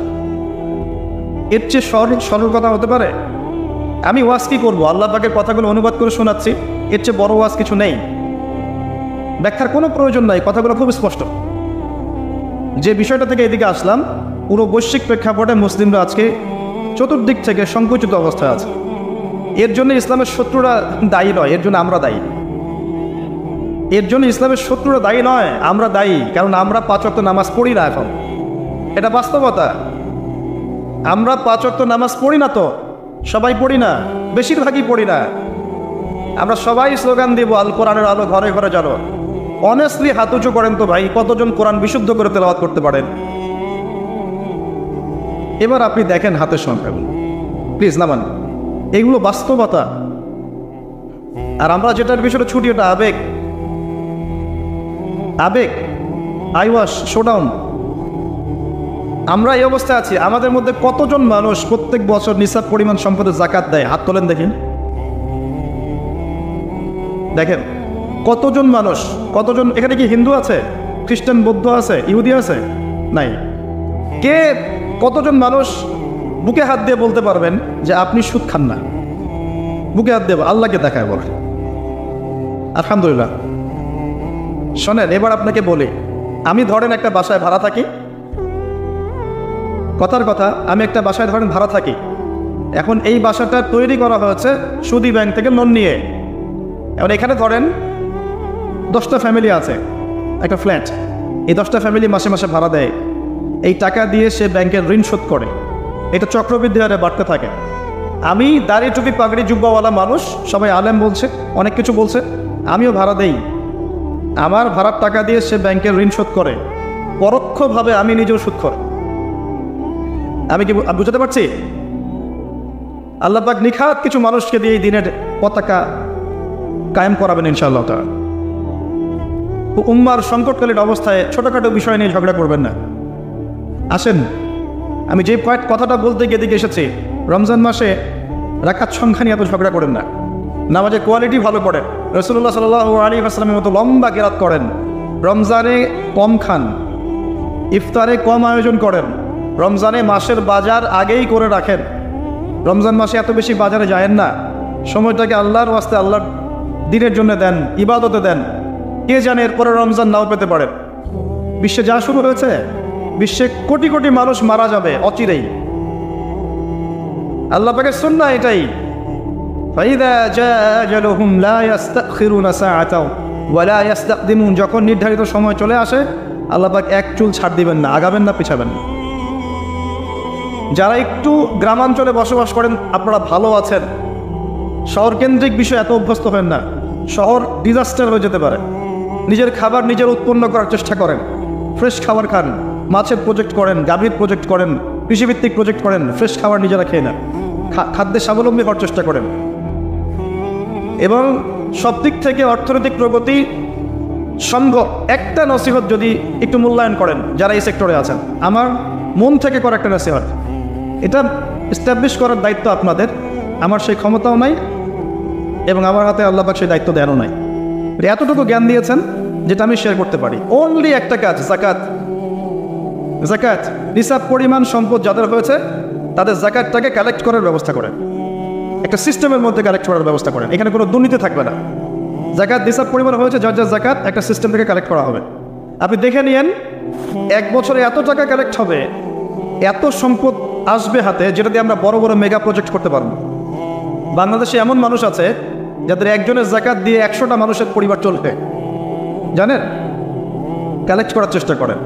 এর চেয়ে সরল কথা হতে পারে? আমি ওয়াজ কি করবো, আল্লাহ পাকের কথাগুলো অনুবাদ করে শোনাচ্ছি, এর চেয়ে বড় ওয়াজ কিছু নেই, ব্যাখ্যার কোনো প্রয়োজন নাই, কথাগুলো খুব স্পষ্ট। যে বিষয়টা থেকে এদিকে আসলাম, পুরো বৈশ্বিক প্রেক্ষাপটে মুসলিমরা আজকে চতুর্দিক থেকে সংকুচিত অবস্থায় আছে। এর জন্য ইসলামের শত্রুরা দায়ী নয়, এর জন্য আমরা দায়ী। এর জন্য ইসলামের শত্রুরা দায়ী নয়, আমরা দায়ী, কারণ আমরা 5 ওয়াক্ত নামাজ পড়ি না। এখন এটা বাস্তবতা, আমরা 5 ওয়াক্ত নামাজ পড়ি না, তো সবাই পড়ি না, বেশিরভাগই পড়ি না। আমরা সবাই স্লোগান দিব আল কোরআনের আলো ঘরে ঘরে জানো। অনেস্টলি হাত উঁচু করেন তো ভাই, কতজন কোরআন বিশুদ্ধ করে তেলাওয়াত করতে পারেন? এবার আপনি দেখেন হাতের সংখ্যা, প্লিজ নামান, এগুলো বাস্তবতা। আর আমরা যেটার বিষয়টা ছুটি, ওটা আবেগ। আবেগ, আইওয়াশ, শোডাউন। আমরা এই অবস্থায় আছি। আমাদের মধ্যে কতজন মানুষ প্রত্যেক বছর নিসাব পরিমাণ সম্পদের যাকাত দেয়? হাত তোলেন দেখেন, দেখেন কতজন মানুষ, কতজন। এখানে কি হিন্দু আছে, খ্রিস্টান, বৌদ্ধ আছে, ইহুদি আছে? নাই। কে, কতজন মানুষ বুকে হাত দিয়ে বলতে পারবেন যে আপনি সুদ খান না? বুকে হাত দিয়ে আল্লাহকে দেখায় বলে আলহামদুলিল্লাহ। শোনেন, এবার আপনাকে বলি, আমি ধরেন একটা বাসায় ভাড়া থাকি, কথার কথা, আমি একটা বাসায় ধরেন ভাড়া থাকি। এখন এই বাসাটা তৈরি করা হয়েছে সুদী ব্যাংক থেকে লোন নিয়ে। এখন এখানে ধরেন 10টা ফ্যামিলি আছে, একটা ফ্ল্যাট। এই 10টা ফ্যামিলি মাসে মাসে ভাড়া দেয়, এই টাকা দিয়ে সে ব্যাংকের ঋণ শোধ করে। এটা চক্রবৃদ্ধি হারে বাড়তে থাকে। আমি দাড়ি টুপি পাগড়ি জুব্বাওয়ালা মানুষ, সবাই আলেম বলছে, অনেক কিছু বলছে, আমিও ভাড়া দেই। আমার ভাড়ার টাকা দিয়ে সে ব্যাংকের ঋণ শোধ করে, পরোক্ষভাবে আমি নিজেও সুদ করি। আমি কি বুঝতে পারছি? আল্লাহ পাক নিখাত কিছু মানুষকে দিয়ে এই দিনের পতাকা কায়েম করাবেন ইনশাআল্লাহ তাআলা। উম্মার সংকটকালীন অবস্থায় ছোটখাটো বিষয় নিয়ে ঝগড়া করবেন না। আসেন, আমি যে কথাটা বলতে গিয়ে দিকে এসেছি, রমজান মাসে রাকাত সংখ্যা নিয়ে এত ঝগড়া করেন না। নামাজের কোয়ালিটি ভালো করেন, রাসূলুল্লাহ সাল্লাল্লাহু আলাইহি ওয়াসাল্লামের মতো লম্বা কেরাত করেন, রমজানে কম খান, ইফতারে কম আয়োজন করেন, রমজানে মাসের বাজার আগেই করে রাখেন। রমজান মাসে এত বেশি বাজারে যায়েন না, সময়টাকে আল্লাহর ওয়াস্তে আল্লাহর দিনের জন্য দেন, ইবাদতে দেন। কে জানে এরপরে রমজান নাও পেতে পারে। বিশ্বে যা শুরু হয়েছে, বিশ্বে কোটি কোটি মানুষ মারা যাবে অচিরেই। আল্লাহ পাকের সুন্নাহ এটাই, ফাইদা জাআ আজালুহুম লা ইস্তাখিরুনা সাআতাও ওয়া লা ইস্তাকদিমুন। যখন নির্ধারিত সময় চলে আসে, আল্লাহ পাক এক চুল ছাড় দিবেন না, আগাবেন না, পিছাবেন না। যারা একটু গ্রামাঞ্চলে বসবাস করেন, আপনারা ভালো আছেন। শহর কেন্দ্রিক বিষয় এত অভ্যস্ত হন না, শহর ডিজাস্টার হয়ে যেতে পারে। নিজের খাবার নিজের উৎপন্ন করার চেষ্টা করেন, ফ্রেশ খাবার খান, মাছের প্রজেক্ট করেন, গাভীর প্রজেক্ট করেন, কৃষিভিত্তিক প্রজেক্ট করেন, ফ্রেশ খাবার নিজেরা খেয়ে নেন, খাদ্যে স্বাবলম্বী হওয়ার চেষ্টা করেন। এবং সব দিক থেকে অর্থনৈতিক প্রগতি সম্ভব। একটা নসিহত যদি একটু মূল্যায়ন করেন যারা এই সেক্টরে আছেন, আমার মন থেকে করা একটা নসিহত, এটা এস্টাবলিশ করার দায়িত্ব আপনাদের। আমার সেই ক্ষমতাও নাই এবং আমার হাতে আল্লাহ পাক সেই দায়িত্ব দেনও নাই। এতটুকু জ্ঞান দিয়েছেন যেটা আমি শেয়ার করতে পারি। অনলি একটা কাজ, জাকাত। জাকাত, নিসাব পরিমাণ সম্পদ যাদের হয়েছে তাদের জাকাতটাকে কালেক্ট করার ব্যবস্থা করেন, একটা সিস্টেমের মধ্যে কালেক্ট করার ব্যবস্থা করেন। এখানে কোনো দুর্নীতি থাকবে না। জাকাত নিসাব পরিমাণ হয়েছে, যার যার জাকাত একটা সিস্টেম থেকে কালেক্ট করা হবে। আপনি দেখে নিয়েন, এক বছরে এত টাকা কালেক্ট হবে, এত সম্পদ আসবে হাতে, যেটা দিয়ে আমরা বড় বড় মেগা প্রজেক্ট করতে পারবো। বাংলাদেশে এমন মানুষ আছে যাদের একজনের জাকাত দিয়ে 100টা মানুষের পরিবার চলবে, জানেন? কালেক্ট করার চেষ্টা করেন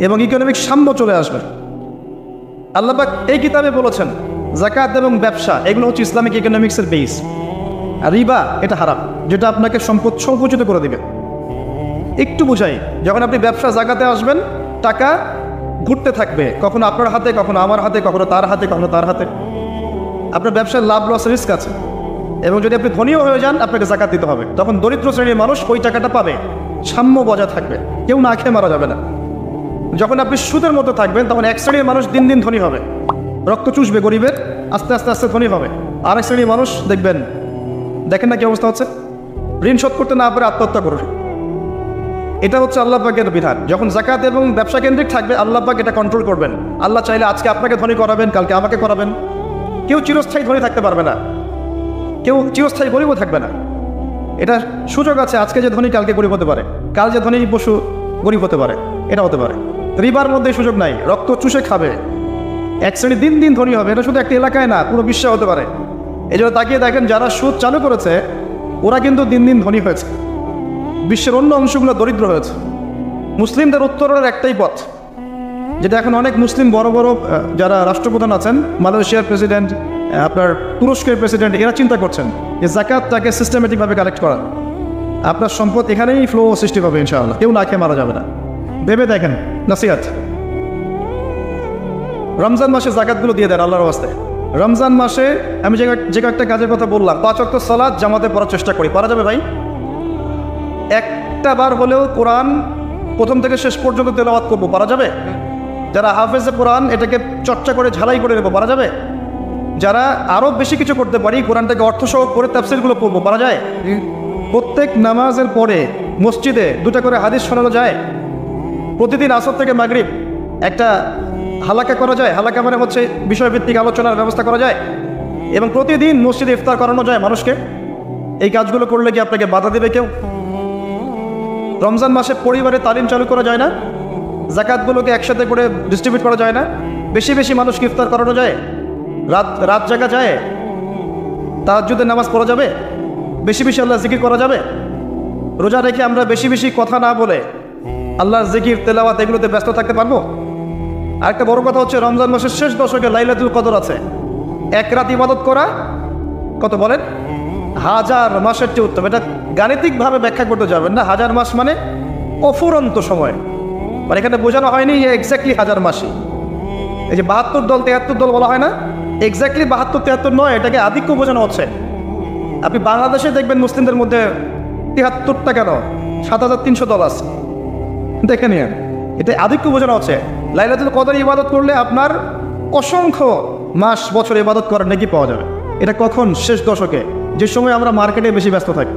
এবং ইকোনমিক সাম্য চলে আসবে। আল্লাহ পাক এই কিতাবে বলেছেন, জাকাত এবং ব্যবসা এগুলো হচ্ছে ইসলামিক ইকোনমিক্সের বেস। আর রিবা এটা হারাম, যেটা আপনাকে সম্পদ সংকুচিত করে দিবে। একটু বুঝাই, যখন আপনি ব্যবসা জাকাতে আসবেন, টাকা ঘুরতে থাকবে, কখনো আপনার হাতে, কখনো আমার হাতে, কখনো তার হাতে, কখনো তার হাতে। আপনার ব্যবসায় লাভ লস রিস্ক আছে, এবং যদি আপনি ধনীও হয়ে যান, আপনাকে জাকাত দিতে হবে। তখন দরিদ্র শ্রেণীর মানুষ ওই টাকাটা পাবে, সাম্য বজায় থাকবে, কেউ না খেয়ে মারা যাবে না। যখন আপনি সুদের মতো থাকবেন, তখন এক শ্রেণীর মানুষ দিন দিন ধনী হবে, রক্ত চুষবে গরিবের, আস্তে আস্তে আস্তে ধনী হবে। আরেক শ্রেণীর মানুষ দেখেন না কি অবস্থা হচ্ছে, ঋণ শোধ করতে না পারে আত্মহত্যা করবে। এটা হচ্ছে আল্লাহ পাকের বিধান। যখন যাকাত এবং ব্যবসা কেন্দ্রিক থাকবে, আল্লাহ পাক এটা কন্ট্রোল করবেন। আল্লাহ চাইলে আজকে আপনাকে ধনী করাবেন, কালকে আমাকে করাবেন। কেউ চিরস্থায়ী ধনী থাকতে পারবে না, কেউ চিরস্থায়ী গরিবও থাকবে না। এটা সুযোগ আছে, আজকে যে ধনী কালকে গরিব হতে পারে, কাল যে ধনী পশু গরিব হতে পারে, এটা হতে পারে। রিবার মধ্যে সুযোগ নাই, রক্ত চুষে খাবে, এক শ্রেণী দিন দিন ধনী হবে। এটা শুধু একটা এলাকায় না, পুরো বিশ্বে হতে পারে। এই জন্য তাকিয়ে দেখেন, যারা সুদ চালু করেছে ওরা কিন্তু দিন দিন ধনী হয়েছে, বিশ্বের অন্য অংশগুলো দরিদ্র হয়েছে। মুসলিমদের উত্তরের একটাই পথ, যেটা এখন অনেক মুসলিম বড় বড় যারা রাষ্ট্রপ্রধান আছেন, মালয়েশিয়ার প্রেসিডেন্ট, আপনার তুরস্কের প্রেসিডেন্ট, এরা চিন্তা করছেন যে জাকাতটাকে সিস্টেমেটিকভাবে কালেক্ট করা। আপনার সম্পদ এখানেই ফ্লো সৃষ্টি হবে ইনশাআল্লাহ, কেউ না খেয়ে মারা যাবে না। ভেবে দেখেন, নাসিহাত। রমজান মাসে জাকাতগুলো দিয়ে দেন আল্লাহর ওয়াস্তে। রমজান মাসে আমি যে কয়েকটা কাজের কথা বললাম, 5 ওয়াক্ত সালাত জামাতে পড়ার চেষ্টা করি। পারা যাবে ভাই? একটা বার হলেও কোরআন প্রথম থেকে শেষ পর্যন্ত তেলাওয়াত করবো, পারা যাবে? যারা হাফেজে কোরআন এটাকে চর্চা করে ঝালাই করে নেবো, পারা যাবে? যারা আরও বেশি কিছু করতে পারি, কোরআনটাকে অর্থসহ করে তাফসীরগুলো পড়বো, পারা যায়? প্রত্যেক নামাজের পরে মসজিদে 2টা করে হাদিস শোনানো যায়। প্রতিদিন আসর থেকে মাগরিব একটা হালাকা করা যায়, হালাকা মানে হচ্ছে বিষয়ভিত্তিক আলোচনার ব্যবস্থা করা যায়। এবং প্রতিদিন মসজিদে ইফতার করানো যায় মানুষকে। এই কাজগুলো করলে কি আপনাকে বাধা দেবে কেউ? রমজান মাসে পরিবারে তালিম চালু করা যায় না? জাকাতগুলোকে একসাথে করে ডিস্ট্রিবিউট করা যায় না? বেশি বেশি মানুষকে ইফতার করানো যায়, রাত জাগা যায়, তাহাজ্জুদের নামাজ পড়া যাবে, বেশি বেশি আল্লাহ জিকির করা যাবে। রোজা রেখে আমরা বেশি বেশি কথা না বলে আল্লাহর জিকির তেলাওয়াত এগুলোতে ব্যস্ত থাকতে পারবো? আরেকটা বড় কথা হচ্ছে, রমজান মাসের শেষ দশকে লাইলাতুল কদর আছে। এক রাত ইবাদত করা কত বলেন? 1000 মাসের চেয়ে উত্তম। এটা গাণিতিকভাবে ব্যাখ্যা করতে যাবেন না। 1000 মাস মানে অফুরন্ত সময়, মানে এখানে বোঝানো হয়নি যে এক্স্যাক্টলি 1000 মাসই। এই যে 72 দল 73 দল বলা হয় না, এক্স্যাক্টলি 72 73 নয়, এটাকে আধিক্য বোঝানো হচ্ছে। আপনি বাংলাদেশে দেখবেন মুসলিমদের মধ্যে 73টা কেন 7300 দল আছে, দেখে নিন। এটা আধিক্য বোঝানো হচ্ছে। লাইলাতুল কদর ইবাদত করলে আপনার অসংখ্য মাস বছর ইবাদত করার নেকি পাওয়া যাবে। এটা কখন? শেষ দশকে, যে সময় আমরা মার্কেটে বেশি ব্যস্ত থাকি।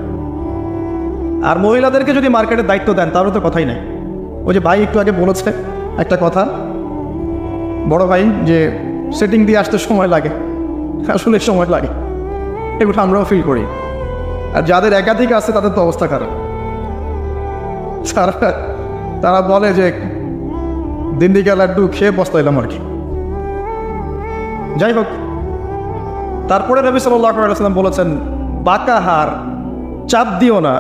আর মহিলাদেরকে যদি মার্কেটের দায়িত্ব দেন তাহলে তো কথাই নাই। ওই যে ভাই একটু আগে বলেছে একটা কথা, বড় ভাই, যে সেটিং দিয়ে আসতে সময় লাগে, আসলে সময় লাগে, এগুলো আমরাও ফিল করি। আর যাদের একাধিক আছে তাদের তো অবস্থা খারাপ। তারা বলে যে দিনদিকা লাড্ডু খেয়ে পস্তাইলাম আর কি। যাই হোক, তারপরে নবী সাল্লাল্লাহু আলাইহি ওয়াসাল্লাম বলেছেন, বাঁকা হাড় চাপ দিও না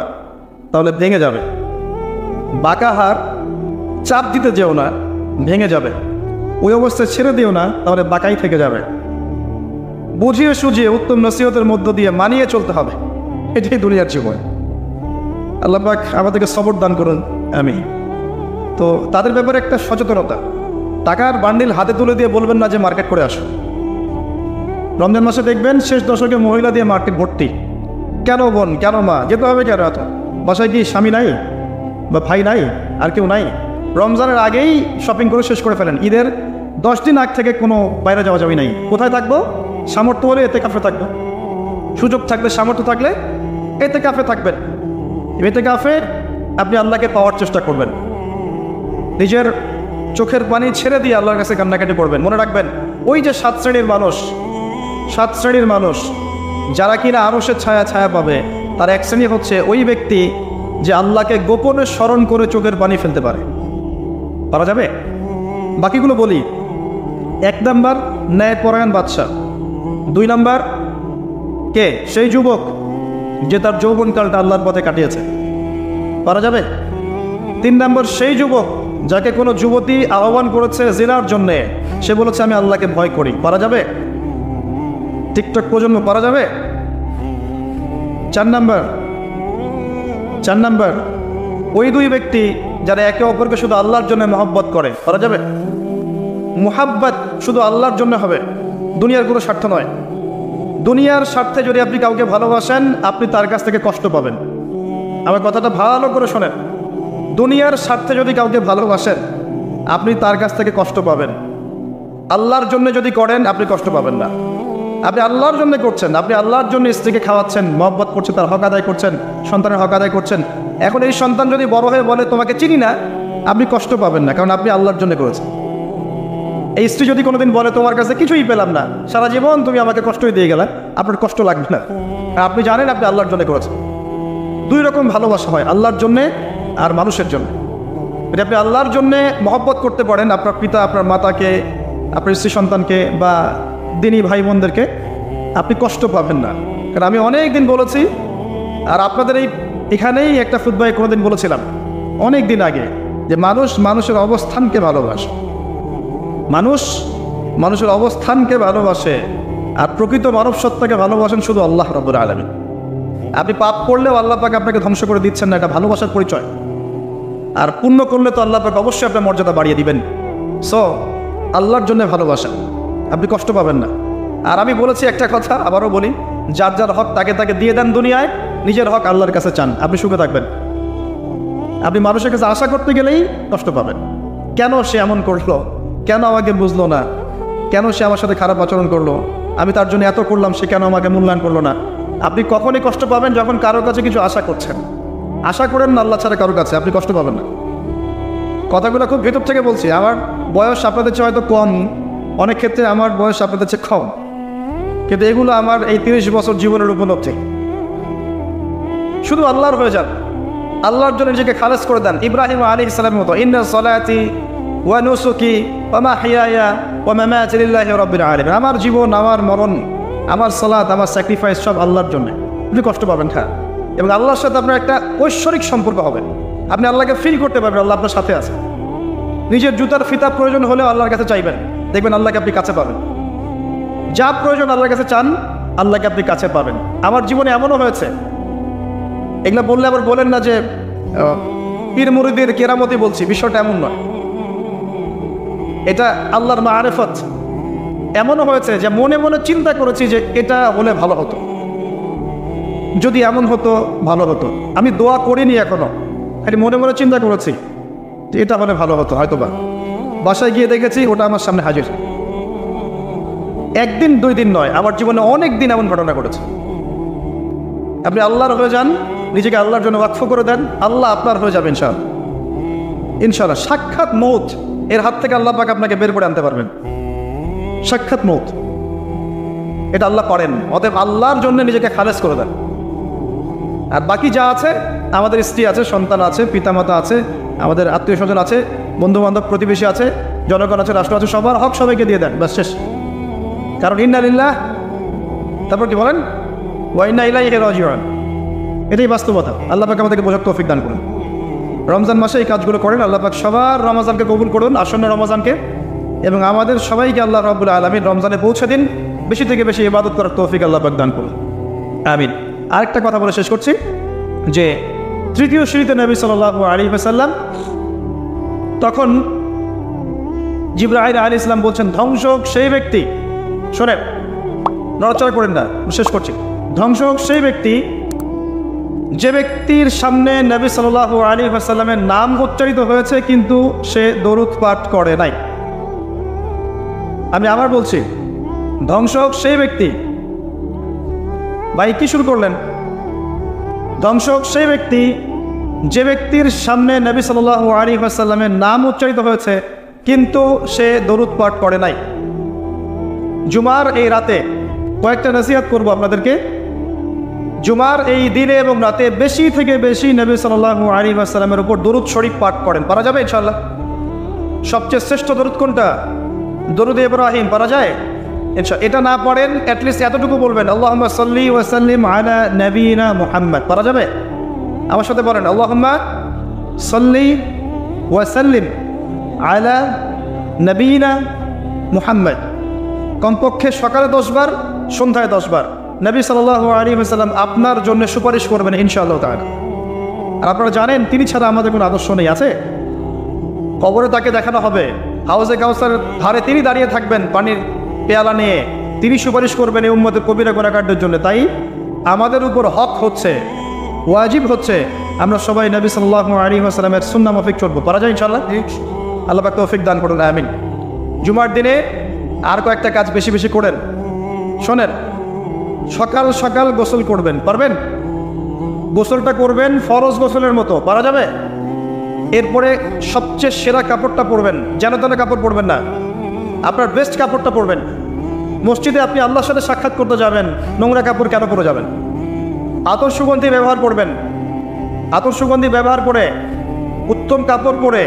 তাহলে ভেঙে যাবে। বাঁকা হাড় চাপ দিতে যেও না, ভেঙে যাবে। ওই অবস্থায় ছেড়ে দিও না, তাহলে বাঁকাই থেকে যাবে। বুঝিয়ে সুঝিয়ে উত্তম নসিহতের মধ্য দিয়ে মানিয়ে চলতে হবে, এটাই দুনিয়ার জীবন। আল্লাহ পাক আমাদেরকে সবর দান করুন, আমিন। তো তাদের ব্যাপারে একটা সচেতনতা। টাকার বান্ডিল হাতে তুলে দিয়ে বলবেন না যে মার্কেট করে আসো। রমজান মাসে দেখবেন শেষ দশকে মহিলা দিয়ে মার্কেট ভর্তি। কেন বোন, কেন মা, যেতে হবে কেন এত? বাসায় কি স্বামী নাই বা ভাই নাই, আর কেউ নাই? রমজানের আগেই শপিং করে শেষ করে ফেলেন। ঈদের 10 দিন আগ থেকে কোনো বাইরে যাওয়া যাবে নাই। কোথায় থাকবো? সামর্থ্য হলে এতে কাফে থাকবো, সুযোগ থাকলে, সামর্থ্য থাকলে এতে কাফে থাকবেন। এতে কাফে আপনি আল্লাহকে পাওয়ার চেষ্টা করবেন। নিজের চোখের পানি ছেড়ে দিয়ে আল্লাহর কাছে কান্নাকাটি করবেন। মনে রাখবেন, ওই যে 7 শ্রেণীর মানুষ যারা কিনা আরশের ছায়া পাবে, তার এক শ্রেণী হচ্ছে ওই ব্যক্তি যে আল্লাহকে গোপনে স্মরণ করে চোখের পানি ফেলতে পারে। পারা যাবে? বাকিগুলো বলি। 1 নাম্বার, ন্যায়পরায়ণ বাদশা। 2 নাম্বার, কে? সেই যুবক যে তার যৌবনকালটা আল্লাহর পথে কাটিয়েছে। পারা যাবে? 3 নাম্বার, সেই যুবক যাকে কোনো যুবতী আহ্বান করেছে জিনার জন্যে, সে বলেছে আমি আল্লাহকে ভয় করি। পারা যাবে? টিকটক প্রজন্ম, পারা যাবে? 4 নাম্বার, ওই 2 ব্যক্তি যারা একে অপরকে শুধু আল্লাহর জন্য মহব্বত করে। পারা যাবে? মুহাব্বত শুধু আল্লাহর জন্য হবে, দুনিয়ার কোনো স্বার্থ নয়। দুনিয়ার স্বার্থে যদি আপনি কাউকে ভালোবাসেন, আপনি তার কাছ থেকে কষ্ট পাবেন। আমার কথাটা ভালো করে শোনেন। দুনিয়ার স্বার্থে যদি কাউকে ভালোবাসেন, আপনি তার কাছ থেকে কষ্ট পাবেন। আল্লাহর জন্য যদি করেন আপনি কষ্ট পাবেন না। আপনি আল্লাহর জন্য করছেন, আপনি আল্লাহর জন্য স্ত্রীকে খাওয়াচ্ছেন, মহব্বত করছেন, তার হক আদায় করছেন, সন্তানের হক আদায় করছেন। এখন এই সন্তান যদি বড় হয়ে বলে তোমাকে চিনি না, আপনি কষ্ট পাবেন না, কারণ আপনি আল্লাহর জন্য করেছেন। এই স্ত্রী যদি কোনোদিন বলে তোমার কাছে কিছুই পেলাম না, সারা জীবন তুমি আমাকে কষ্টই দিয়ে গেলে, আপনার কষ্ট লাগবে না, আপনি জানেন আপনি আল্লাহর জন্য করেছেন। দুই রকম ভালোবাসা হয়, আল্লাহর জন্যে আর মানুষের জন্য। যদি আপনি আল্লাহর জন্যে মহব্বত করতে পারেন আপনার পিতা, আপনার মাতাকে, আপনার স্ত্রী সন্তানকে বা দিনী ভাই বোনদেরকে, আপনি কষ্ট পাবেন না। কারণ আমি অনেক দিন বলেছি, আর আপনাদের এখানেই একটা ফুটবলে কোনোদিন বলেছিলাম অনেক দিন আগে, যে মানুষ মানুষের অবস্থানকে ভালোবাসে, মানুষ মানুষের অবস্থানকে ভালোবাসে, আর প্রকৃত মানব সত্তাকে ভালোবাসেন শুধু আল্লাহ রাব্বুল আলামিন। আপনি পাপ করলেও আল্লাহ পাক আপনাকে ধ্বংস করে দিচ্ছেন না, এটা ভালোবাসার পরিচয়। আর পুণ্য করলে তো আল্লাহ পাক অবশ্যই আপনার মর্যাদা বাড়িয়ে দিবেন। সো আল্লাহর জন্য ভালোবাসেন, আপনি কষ্ট পাবেন না। আর আমি বলেছি একটা কথা, আবারও বলি, যার যার হক তাকে তাকে দিয়ে দেন দুনিয়ায়, নিজের হক আল্লাহর কাছে চান, আপনি সুখে থাকবেন। আপনি মানুষের কাছে আশা করতে গেলেই কষ্ট পাবেন। কেন সে এমন করলো, কেন আমাকে বুঝলো না, কেন সে আমার সাথে খারাপ আচরণ করলো, আমি তার জন্য এত করলাম, সে কেন আমাকে মূল্যায়ন করলো না। আপনি কখনই কষ্ট পাবেন যখন কারোর কাছে কিছু আশা করছেন। আশা করেন না আল্লাহ ছাড়া কারোর কাছে, আপনি কষ্ট পাবেন না। কথাগুলো খুব ভেতর থেকে বলছি। আমার বয়স আপনাদের চেয়ে হয়তো কম, অনেক ক্ষেত্রে আমার বয়স আপনাদের চেয়ে কম, কিন্তু এগুলো আমার এই 30 বছর জীবনের উপলব্ধি। শুধু আল্লাহর হয়ে যান, আল্লাহর জন্য নিজেকে খালেস করে দেন। ইব্রাহিম আলাইহিস সালামের মতো, ইন্না সলাতি ওয়া নুসুকি ওয়া মাহইয়ায়া ওয়া মামাতি লিল্লাহি রাব্বিল আলামিন। আমার জীবন, আমার মরণ, আমার সালাত, আমার স্যাক্রিফাইস সব আল্লাহর জন্য। আপনি কষ্ট পাবেন, হ্যাঁ, এবং আল্লাহর সাথে আপনার একটা ঐশ্বরিক সম্পর্ক হবে। আপনি আল্লাহকে ফিল করতে পারবেন আল্লাহ আপনার সাথে আছে। নিজের জুতার ফিতা প্রয়োজন হলেও আল্লাহর কাছে চাইবেন, দেখবেন আল্লাহকে আপনি কাছে পাবেন। যা প্রয়োজন আল্লাহর কাছে চান, আল্লাহকে আপনি কাছে পাবেন। আমার জীবনে এমনও হয়েছে, এগুলো বললে আবার বলেন না যে পীর মুরিদের কেরামতি বলছি, বিষয়টা এমন নয়, এটা আল্লাহর মাআরিফত। এমনও হয়েছে যে মনে মনে চিন্তা করেছি যে এটা হলে ভালো হতো, যদি এমন হতো ভালো হতো। আমি দোয়া করিনি এখনো, খালি মনে মনে চিন্তা করেছি যে এটা হলে ভালো হতো, হয়তোবা। বাসায় গিয়ে দেখেছি ওটা আমার সামনে হাজির। একদিন দুই দিন নয়, আমার জীবনে অনেক দিন এমন ঘটনা ঘটেছে। আপনি আল্লাহর হয়ে যান, নিজেকে আল্লাহর জন্য ওয়াকফ করে দেন, আল্লাহ আপনার হয়ে যাবে ইনশাআল্লাহ। ইনশাআল্লাহ সাক্ষাৎ মৌত এর হাত থেকে আল্লাহ পাক আপনাকে বের করে আনতে পারবেন। সাক্ষাৎ মৌত এটা আল্লাহ করেন। অতএব আল্লাহর জন্য নিজেকে খালেস করে দেন। আর বাকি যা আছে, আমাদের স্ত্রী আছে, সন্তান আছে, পিতামাতা আছে, আমাদের আত্মীয় স্বজন আছে, বন্ধু বান্ধব, প্রতিবেশী আছে, জনগণ আছে, রাষ্ট্র আছে, সবার হক সবাইকে দিয়ে দেন, ব্যাস শেষ। কারণ ইন্না লিল্লাহ, তারপর কি বলেন, ওয়া ইন্না ইলাইহি রাজিউন, এটাই বাস্তবতা। আল্লাহ পাক আমাদেরকে বোঝার তৌফিক দান করুন। রমজান মাসে এই কাজগুলো করেন, আল্লাহ পাক সবার রমজানকে কবুল করুন, আসন্ন রমজানকে, এবং আমাদের সবাইকে আল্লাহ রাব্বুল আলামিন রমজানে পৌঁছে দিন। বেশি থেকে বেশি ইবাদত করার তৌফিক আল্লাহ পাক দান করুন, আমিন। আরেকটা কথা বলে শেষ করছি, যে তৃতীয় সিঁড়িতে নবী সাল্লাল্লাহু আলাইহি ওয়াসাল্লাম, তখন জিবরাইল আলাইহিস সালাম বলছেন, ধ্বংস হোক সেই ব্যক্তি, শোনেন, নড়াচড়া করেন না, শেষ করছি। ধ্বংস হোক সেই ব্যক্তি যে ব্যক্তির সামনে নবী সাল্লাল্লাহু আলাইহি ওয়াসাল্লামের নাম উচ্চারিত হয়েছে কিন্তু সে দরুদ পাঠ করে নাই। আমি আবার বলছি, ধ্বংস হোক সেই ব্যক্তি। ভাই কি শুরু করলেন? ধ্বংস হোক সেই ব্যক্তি যে ব্যক্তির সামনে নবী সাল্লাল্লাহু আলাইহি ওয়াসাল্লামের নাম উচ্চারিত হয়েছে কিন্তু সে দরুদ পাঠ করে নাই। জুমার এই রাতে কয়েকটা নসিহত করব আপনাদেরকে। জুমার এই দিনে এবং রাতে বেশি থেকে বেশি নবী সাল্লাল্লাহু আলাইহি ওয়াসাল্লামের উপর দরুদ শরীফ পাঠ করেন। পারা যাবে ইনশাআল্লাহ? সবচেয়ে শ্রেষ্ঠ দরুদ কোনটা? দরুদ ইব্রাহিম। পারা যায় ইনশাআল্লাহ? এটা না পড়েন, অ্যাটলিস্ট এতটুকু বলবেন, আল্লাহুম্মা সাল্লি ওয়া সাল্লিম আলা নবিয়িনা মুহাম্মদ। পারা যাবে? আমার সাথে বলেন, আল্লাহুম্মা সাল্লি ওয়া সাল্লিম আলা নবিয়িনা মুহাম্মদ। কমপক্ষে সকালে 10 বার, সন্ধ্যায় 10 বার নবী সাল্লাল্লাহু আলাইহি ওয়াসাল্লাম আপনার জন্য সুপারিশ করবেন ইনশাআল্লাহ তাআলা। আর আপনারা জানেন, তিনি ছাড়া আমাদের কোনো আদর্শ নেই। আছে? কবরে তাকে দেখানো হবে, হাউজে কাউসারের ধারে তিনি দাঁড়িয়ে থাকবেন পানির পেয়ালা নিয়ে, তিনি সুপারিশ করবেন এই উম্মতের কবিরা গুনাহগারদের জন্য। তাই আমাদের উপর হক হচ্ছে, ওয়াজিব হচ্ছে, আমরা সবাই নবী সাল্লাল্লাহু আলাইহি ওয়াসাল্লামের সুন্নাহ মাফিক চলবো। পারা যায় ইনশাআল্লাহ? আল্লাহ পাক তৌফিক দান করুন, আমিন। জুমার দিনে আর কয়েকটা কাজ বেশি বেশি করেন। শোনেন, সকাল সকাল গোসল করবেন, পারবেন? গোসলটা করবেন ফরজ গোসলের মতো, পারা যাবে? এরপরে সবচেয়ে সেরা কাপড়টা পরবেন, যেন তেন কাপড় পরবেন না, আপনার বেস্ট কাপড়টা পরবেন। মসজিদে আপনি আল্লাহর সাথে সাক্ষাৎ করতে যাবেন, নোংরা কাপড় কেন পরে যাবেন? আতর সুগন্ধি ব্যবহার করবেন, আতর সুগন্ধি ব্যবহার করে উত্তম কাপড় পরে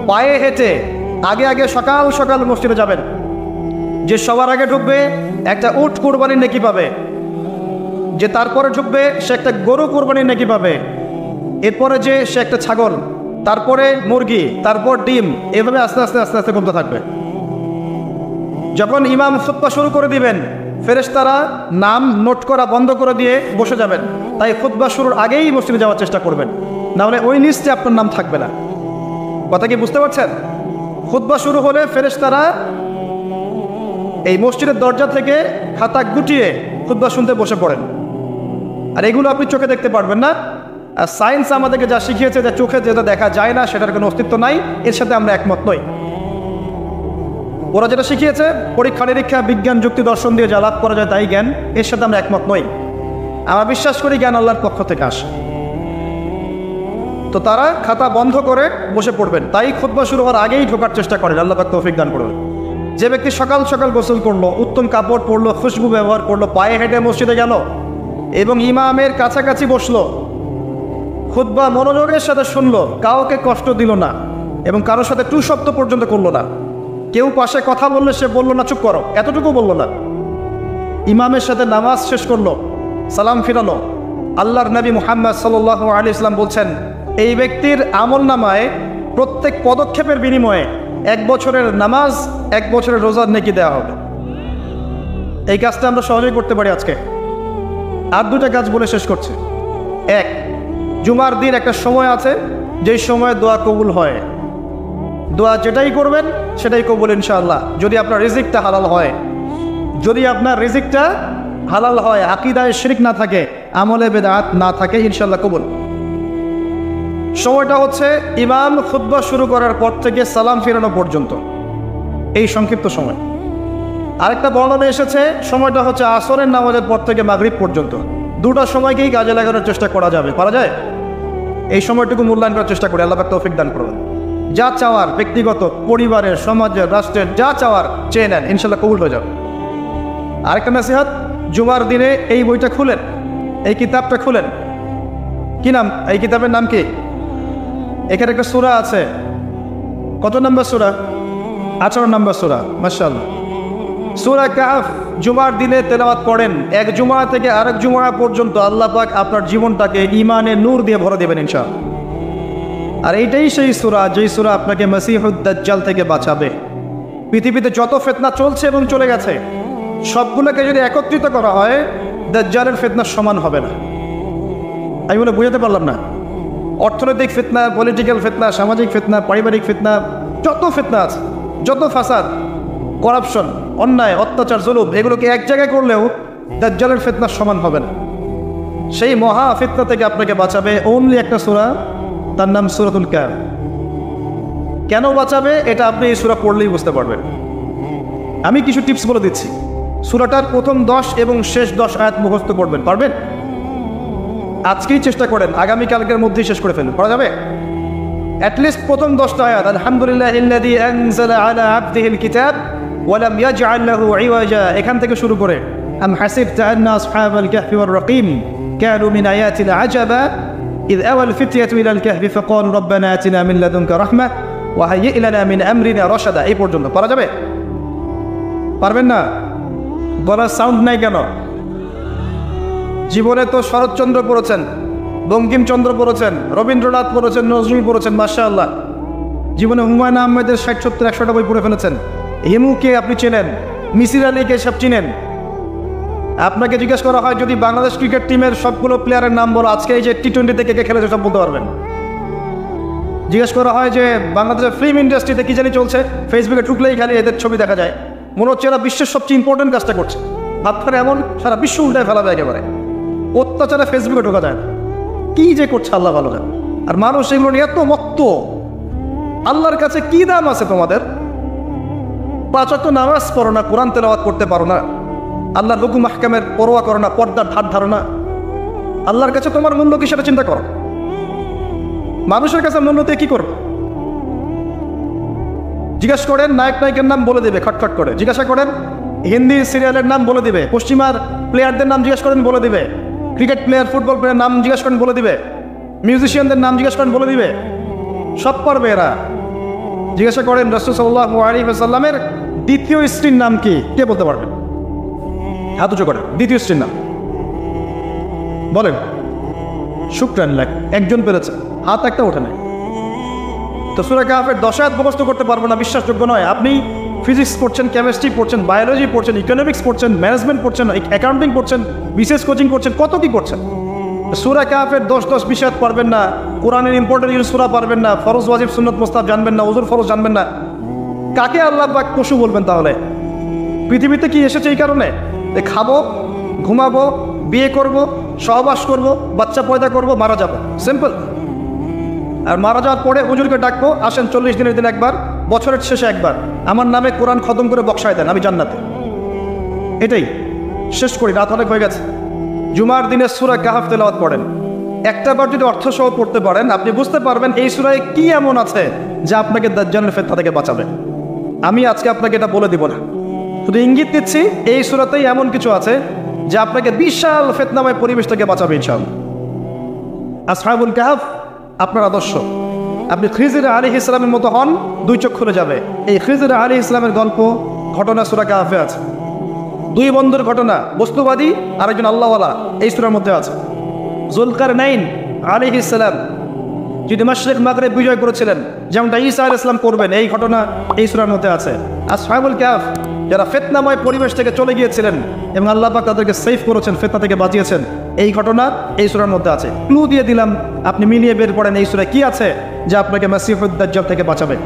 পায়ে হেঁটে আগে আগে সকাল সকাল মসজিদে যাবেন। যে সবার আগে ঢুকবে একটা উট কোরবানির নেকি পাবে, যে তারপরে ঢুকবে সে একটা গরু কোরবানির নেকি পাবে, এরপরে যে সে একটা ছাগল, তারপরে মুরগি, তারপর ডিম, এভাবে আস্তে আস্তে আস্তে আস্তে কমতে থাকবে। যখন ইমাম খুতবা শুরু করে দিবেন, ফেরেশতারা নাম নোট করা বন্ধ করে দিয়ে বসে যাবেন। তাই খুতবা শুরুর আগেই মসজিদে যাওয়ার চেষ্টা করবেন, নাহলে ওই লিস্টে আপনার নাম থাকবে না। কথা কি বুঝতে পারছেন? খুতবা শুরু হলে ফেরেশতারা এই মসজিদের দরজা থেকে খাতা গুটিয়ে খুতবা শুনতে বসে পড়েন। আর এগুলো আপনি চোখে দেখতে পারবেন না। আর সায়েন্স আমাদেরকে যা শিখিয়েছে যে চোখে যেটা দেখা যায় না সেটার কোনো অস্তিত্ব নাই, এর সাথে আমরা একমত নই। ওরা যেটা শিখিয়েছে পরীক্ষা নিরীক্ষা বিজ্ঞান যুক্তি দর্শন দিয়ে যা লাভ করা যায় তাই জ্ঞান, এর সাথে আমরা একমত নই। আমরা বিশ্বাস করি জ্ঞান আল্লাহর পক্ষ থেকে আসে। তো তারা খাতা বন্ধ করে বসে পড়বেন, তাই খুতবা শুরু হওয়ার আগেই ঢোকার চেষ্টা করেন। আল্লাহ পাক তৌফিক দান করবেন। যে ব্যক্তি সকাল সকাল গোসল করলো, উত্তম কাপড় পরলো, খুশবু ব্যবহার করলো, পায়ে হেঁটে মসজিদে গেল এবং ইমামের কাছাকাছি বসলো, খুতবা মনোযোগের সাথে শুনলো, কাউকে কষ্ট দিল না এবং কারোর সাথে টু শব্দ পর্যন্ত করলো না। কেউ পাশে কথা বললে সে বললো না চুপ করো, এতটুকু বললো না। ইমামের সাথে নামাজ শেষ করলো, সালাম ফিরালো। আল্লাহর নবী মুহাম্মদ সাল্লাল্লাহু আলাইহি ওয়াসাল্লাম বলছেন, এই ব্যক্তির আমল নামায় প্রত্যেক পদক্ষেপের বিনিময়ে 1 বছরের নামাজ, 1 বছরের রোজার নেকি দেওয়া হবে। এই কাজটা আমরা সহজেই করতে পারি আজকে। আর 2টা কাজ বলে শেষ করছে। 1, জুমার দিন একটা সময় আছে যেই সময়ে দোয়া কবুল হয়। দোয়া যেটাই করবেন সেটাই কবুল ইনশাআল্লাহ, যদি আপনার রিজিকটা হালাল হয়। যদি আপনার রিজিকটা হালাল হয়, আকীদায় শিরক না থাকে, আমলে বেদাত না থাকে, ইনশাআল্লাহ কবুল। সময়টা হচ্ছে ইমাম খুতবা শুরু করার পর থেকে সালাম ফিরানো পর্যন্ত, এই সংক্ষিপ্ত সময়। আরেকটা বর্ণনা এসেছে সময়টা হচ্ছে আসরের নামাজের পর থেকে মাগরিব পর্যন্ত। 2টা সময়কেই কাজে লাগানোর চেষ্টা করা যাবে, পারা যায়? এই সময়টুকু মূল্যায়ন করার চেষ্টা করি, আল্লাহ পাক তৌফিক দান করবেন। যা চাওয়ার, ব্যক্তিগত, পরিবারের, সমাজের, রাষ্ট্রের যা চাওয়ার চেয়ে নেন, ইনশাল্লাহ কবুল হয়ে যাবে। আরেকটা নসিহত, জুমার দিনে এই বইটা খুলেন, এই কিতাবটা খুলেন। কি নাম এই কিতাবের নাম? কি? এখানে একটা সূরা আছে। কত নম্বর সূরা? 18 নম্বর সূরা। মাশাআল্লাহ। সূরা কাহফ জুমার দিনে তেলাওয়াত করেন, এক জুমা থেকে আরেক জুমা পর্যন্ত আল্লাহ পাক আপনার জীবনটাকে ঈমানের নূর দিয়ে ভরে দেবেন ইনশাআল্লাহ। আর এইটাই সেই সূরা, যেই সূরা আপনাকে মসিহুদ দাজ্জাল থেকে বাঁচাবে। পৃথিবীতে যত ফিতনা চলছে এবং চলে গেছে, সবগুলোকে যদি একত্রিত করা হয়, দাজ্জালের ফিতনার সমান হবে না। আমি বলে বুঝাতে পারলাম না। অর্থনৈতিক ফিতনা, পলিটিক্যাল ফিতনা, সামাজিক ফিতনা, পারিবারিক ফিতনা, যত ফিতনা আছে, যত ফাসাদ, করাপশন, অন্যায়, অত্যাচার, জুলুম, এগুলোকে এক জায়গায় করলেও দাজ্জালের ফিতনার সমান হবে না। সেই মহা ফিতনা থেকে আপনাকে বাঁচাবে অনলি একটা সূরা, তার নাম সূরাতুল কাহফ। কেন বাঁচাবে এটা আপনি এই সূরা পড়লেই বুঝতে পারবেন। আমি কিছু টিপস বলে দিচ্ছি। সূরাটার প্রথম 10 এবং শেষ 10 আয়াত মুখস্থ করবেন, পারবেন? আজকেই চেষ্টা করেন, আগামীকালকের মধ্যেই শেষ করে ফেলুন, পারা যাবে? অ্যাটলিস্ট প্রথম 10টা আয়াত। আলহামদুলিল্লাহিল্লাযী আনজালা আলা আবদিহিল কিতাব ওয়া লাম ইয়াজআল লাহু ইওয়াজা, এখান থেকে শুরু করে আম হাসিবতা আন্না আসহাবাল কাহফি ওয়ার রাকিম কানু মিন আয়াতিনা আজাবা ইয আওয়াল ফিতয়াতু ইলাল কাহফি ফাকালু রাব্বানা আতিনা মিন লাদুনকা রাহমাহ ওয়া হাইয়্ লানা মিন আমরিনা রাশাদা, এই পর্যন্ত পারা যাবে? পারবেন না? গলার সাউন্ড নাই কেন? জীবনে তো শরৎচন্দ্র পড়েছেন, বঙ্কিমচন্দ্র পড়েছেন, রবীন্দ্রনাথ পড়েছেন, নজরুল পড়েছেন, মাশাআল্লাহ। জীবনে হুমায়ুন আহমেদের 60-70-100টা বই পড়ে ফেলেছেন। হিমুকে আপনি চেনেন, মিসির আলীকে সব চিনেন। আপনাকে জিজ্ঞেস করা হয় যদি বাংলাদেশ ক্রিকেট টিমের সবগুলো প্লেয়ারের নাম বলো, আজকে এই যে টি-20 থেকে কে খেলেছে সব বলতে পারবেন। জিজ্ঞেস করা হয় যে বাংলাদেশের ফিল্ম ইন্ডাস্ট্রিতে কি জানি চলছে, ফেসবুকে ঢুকলেই খালি এদের ছবি দেখা যায়, মনে হচ্ছে এরা বিশ্বের সবচেয়ে ইম্পর্টেন্ট কাজটা করছে। ভাবখানে এমন সারা বিশ্ব উল্টায় ফেলাবে একেবারে, অত্যাচারে ফেসবুকে ঢোকা যায় না। কি যে করছে আল্লাহ ভালো জানে। আর মানুষ এগুলো নিয়ে এত মত্ত, আল্লাহর কাছে কি দাম আছে তোমাদের? 5 ওয়াক্ত নামাজ পড়ো না, কোরআন তেলাওয়াত করতে পারো না, আল্লাহর হুকুম আহকামের পরোয়া করো না, পর্দার ধার ধারো না, আল্লাহর কাছে তোমার মূল্য কি সেটা চিন্তা করো। মানুষের কাছে মূল্যতে কি করো? জিজ্ঞেস করেন নায়ক নায়িকের নাম বলে দেবে খটখট করে, জিজ্ঞাসা করেন হিন্দি সিরিয়ালের নাম বলে দিবে, পশ্চিমার প্লেয়ারদের নাম জিজ্ঞেস করেন বলে দিবে, ক্রিকেট প্লেয়ার ফুটবল প্লেয়ার নাম জিজ্ঞেস করেন বলে দিবে, মিউজিশিয়ানদের নাম জিজ্ঞেস করেন বলে দিবে, সব পারবে এরা। জিজ্ঞাসা করেন রাসূল সাল্লাল্লাহু আলাইহি ওয়াসাল্লামের দ্বিতীয় স্ত্রীর নাম কি, কে বলতে পারবেন? হাত উঁচু করেন, দ্বিতীয় স্ত্রীর নাম বলেন। শুকরান লাক, একজন পেরেছে, হাত একটা ওঠে নাই। তো সূরা কাহফের 10 আয়াত মুখস্থ করতে পারবো না, বিশ্বাসযোগ্য নয়। আপনি ফিজিক্স পড়ছেন, কেমিস্ট্রি পড়ছেন, বায়োলজি পড়ছেন, ইকোনমিক্স পড়ছেন, ম্যানেজমেন্ট পড়ছেন, অ্যাকাউন্টিং পড়ছেন, বিশেষ কোচিং করছেন, কত কি করছেন। সূরা কাহফের 10 বিষয় পারবেন না, কোরআনের ইম্পর্টেন্ট সূরা পারবেন না, ফরজ ওয়াজিব সুন্নত মুস্তাহাব জানবেন না, ওযুর ফরজ জানবেন না, কাকে আল্লাহ পাক পশু বলবেন তাহলে? পৃথিবীতে কি এসেছে এই কারণে যে খাবো, ঘুমাবো, বিয়ে করব, সহবাস করব, বাচ্চা পয়দা করব, মারা যাব, সিম্পল। আর মারা যাওয়ার পরে হুজুরকে ডাকবো, আসেন 40 দিনের দিন একবার, বছরের শেষে একবার আমার নামে কোরআন খতম করে বক্সায় দেন, আমি জান্নাতে। এটাই শেষ করি, রাত অনেক হয়ে গেছে। জুমার দিনে সূরা কাহফ তেলাওয়াত পড়েন, একটা বার যদি অর্থ সহ পড়তে পারেন, আপনি বুঝতে পারবেন এই সূরায় কি এমন আছে যা আপনাকে দাজ্জালের ফিতনা থেকে বাঁচাবে। আমি আজকে আপনাকে এটা বলে দিব না, শুধু ইঙ্গিত দিচ্ছি এই সূরাতেই এমন কিছু আছে যা আপনাকে বিশাল ফিতনাময় পরিবেশ থেকে বাঁচাবে ইনশাআল্লাহ। আসহাবুল কাহফ আপনার আদর্শ। আপনি খিজির আলাইহিস সালামের মতো হন, 2 চোখ খুলে যাবে। এই খিজির আলাইহিস সালামের গল্প ঘটনা সূরা কাহফে আছে। 2 বন্ধুর ঘটনা, বস্তুবাদী আর একজন আল্লাহওয়ালা, এই সূরার মধ্যে আছে। যুলকারনাইন আলাইহিস সালাম যিনি মাশরিক মাগরিব বিজয় করেছিলেন, যেমনটা ঈসা আলাইহিস সালাম করবেন, এই ঘটনা এই সূরার মধ্যে আছে। আসহাবুল কাহফ যারা ফিতনাময় পরিবেশ থেকে চলে গিয়েছিলেন এবং আল্লাহ পাক তাদেরকে সেফ করেছেন, ফিতনা থেকে বাঁচিয়েছেন, এই ঘটনা এই সূরার মধ্যে আছে। ক্লু দিয়ে দিলাম, আপনি মিলিয়ে বের করেন এই সূরায় কি আছে যা আপনাকে মাসিহুদ দাজ্জাল থেকে বাঁচাবে।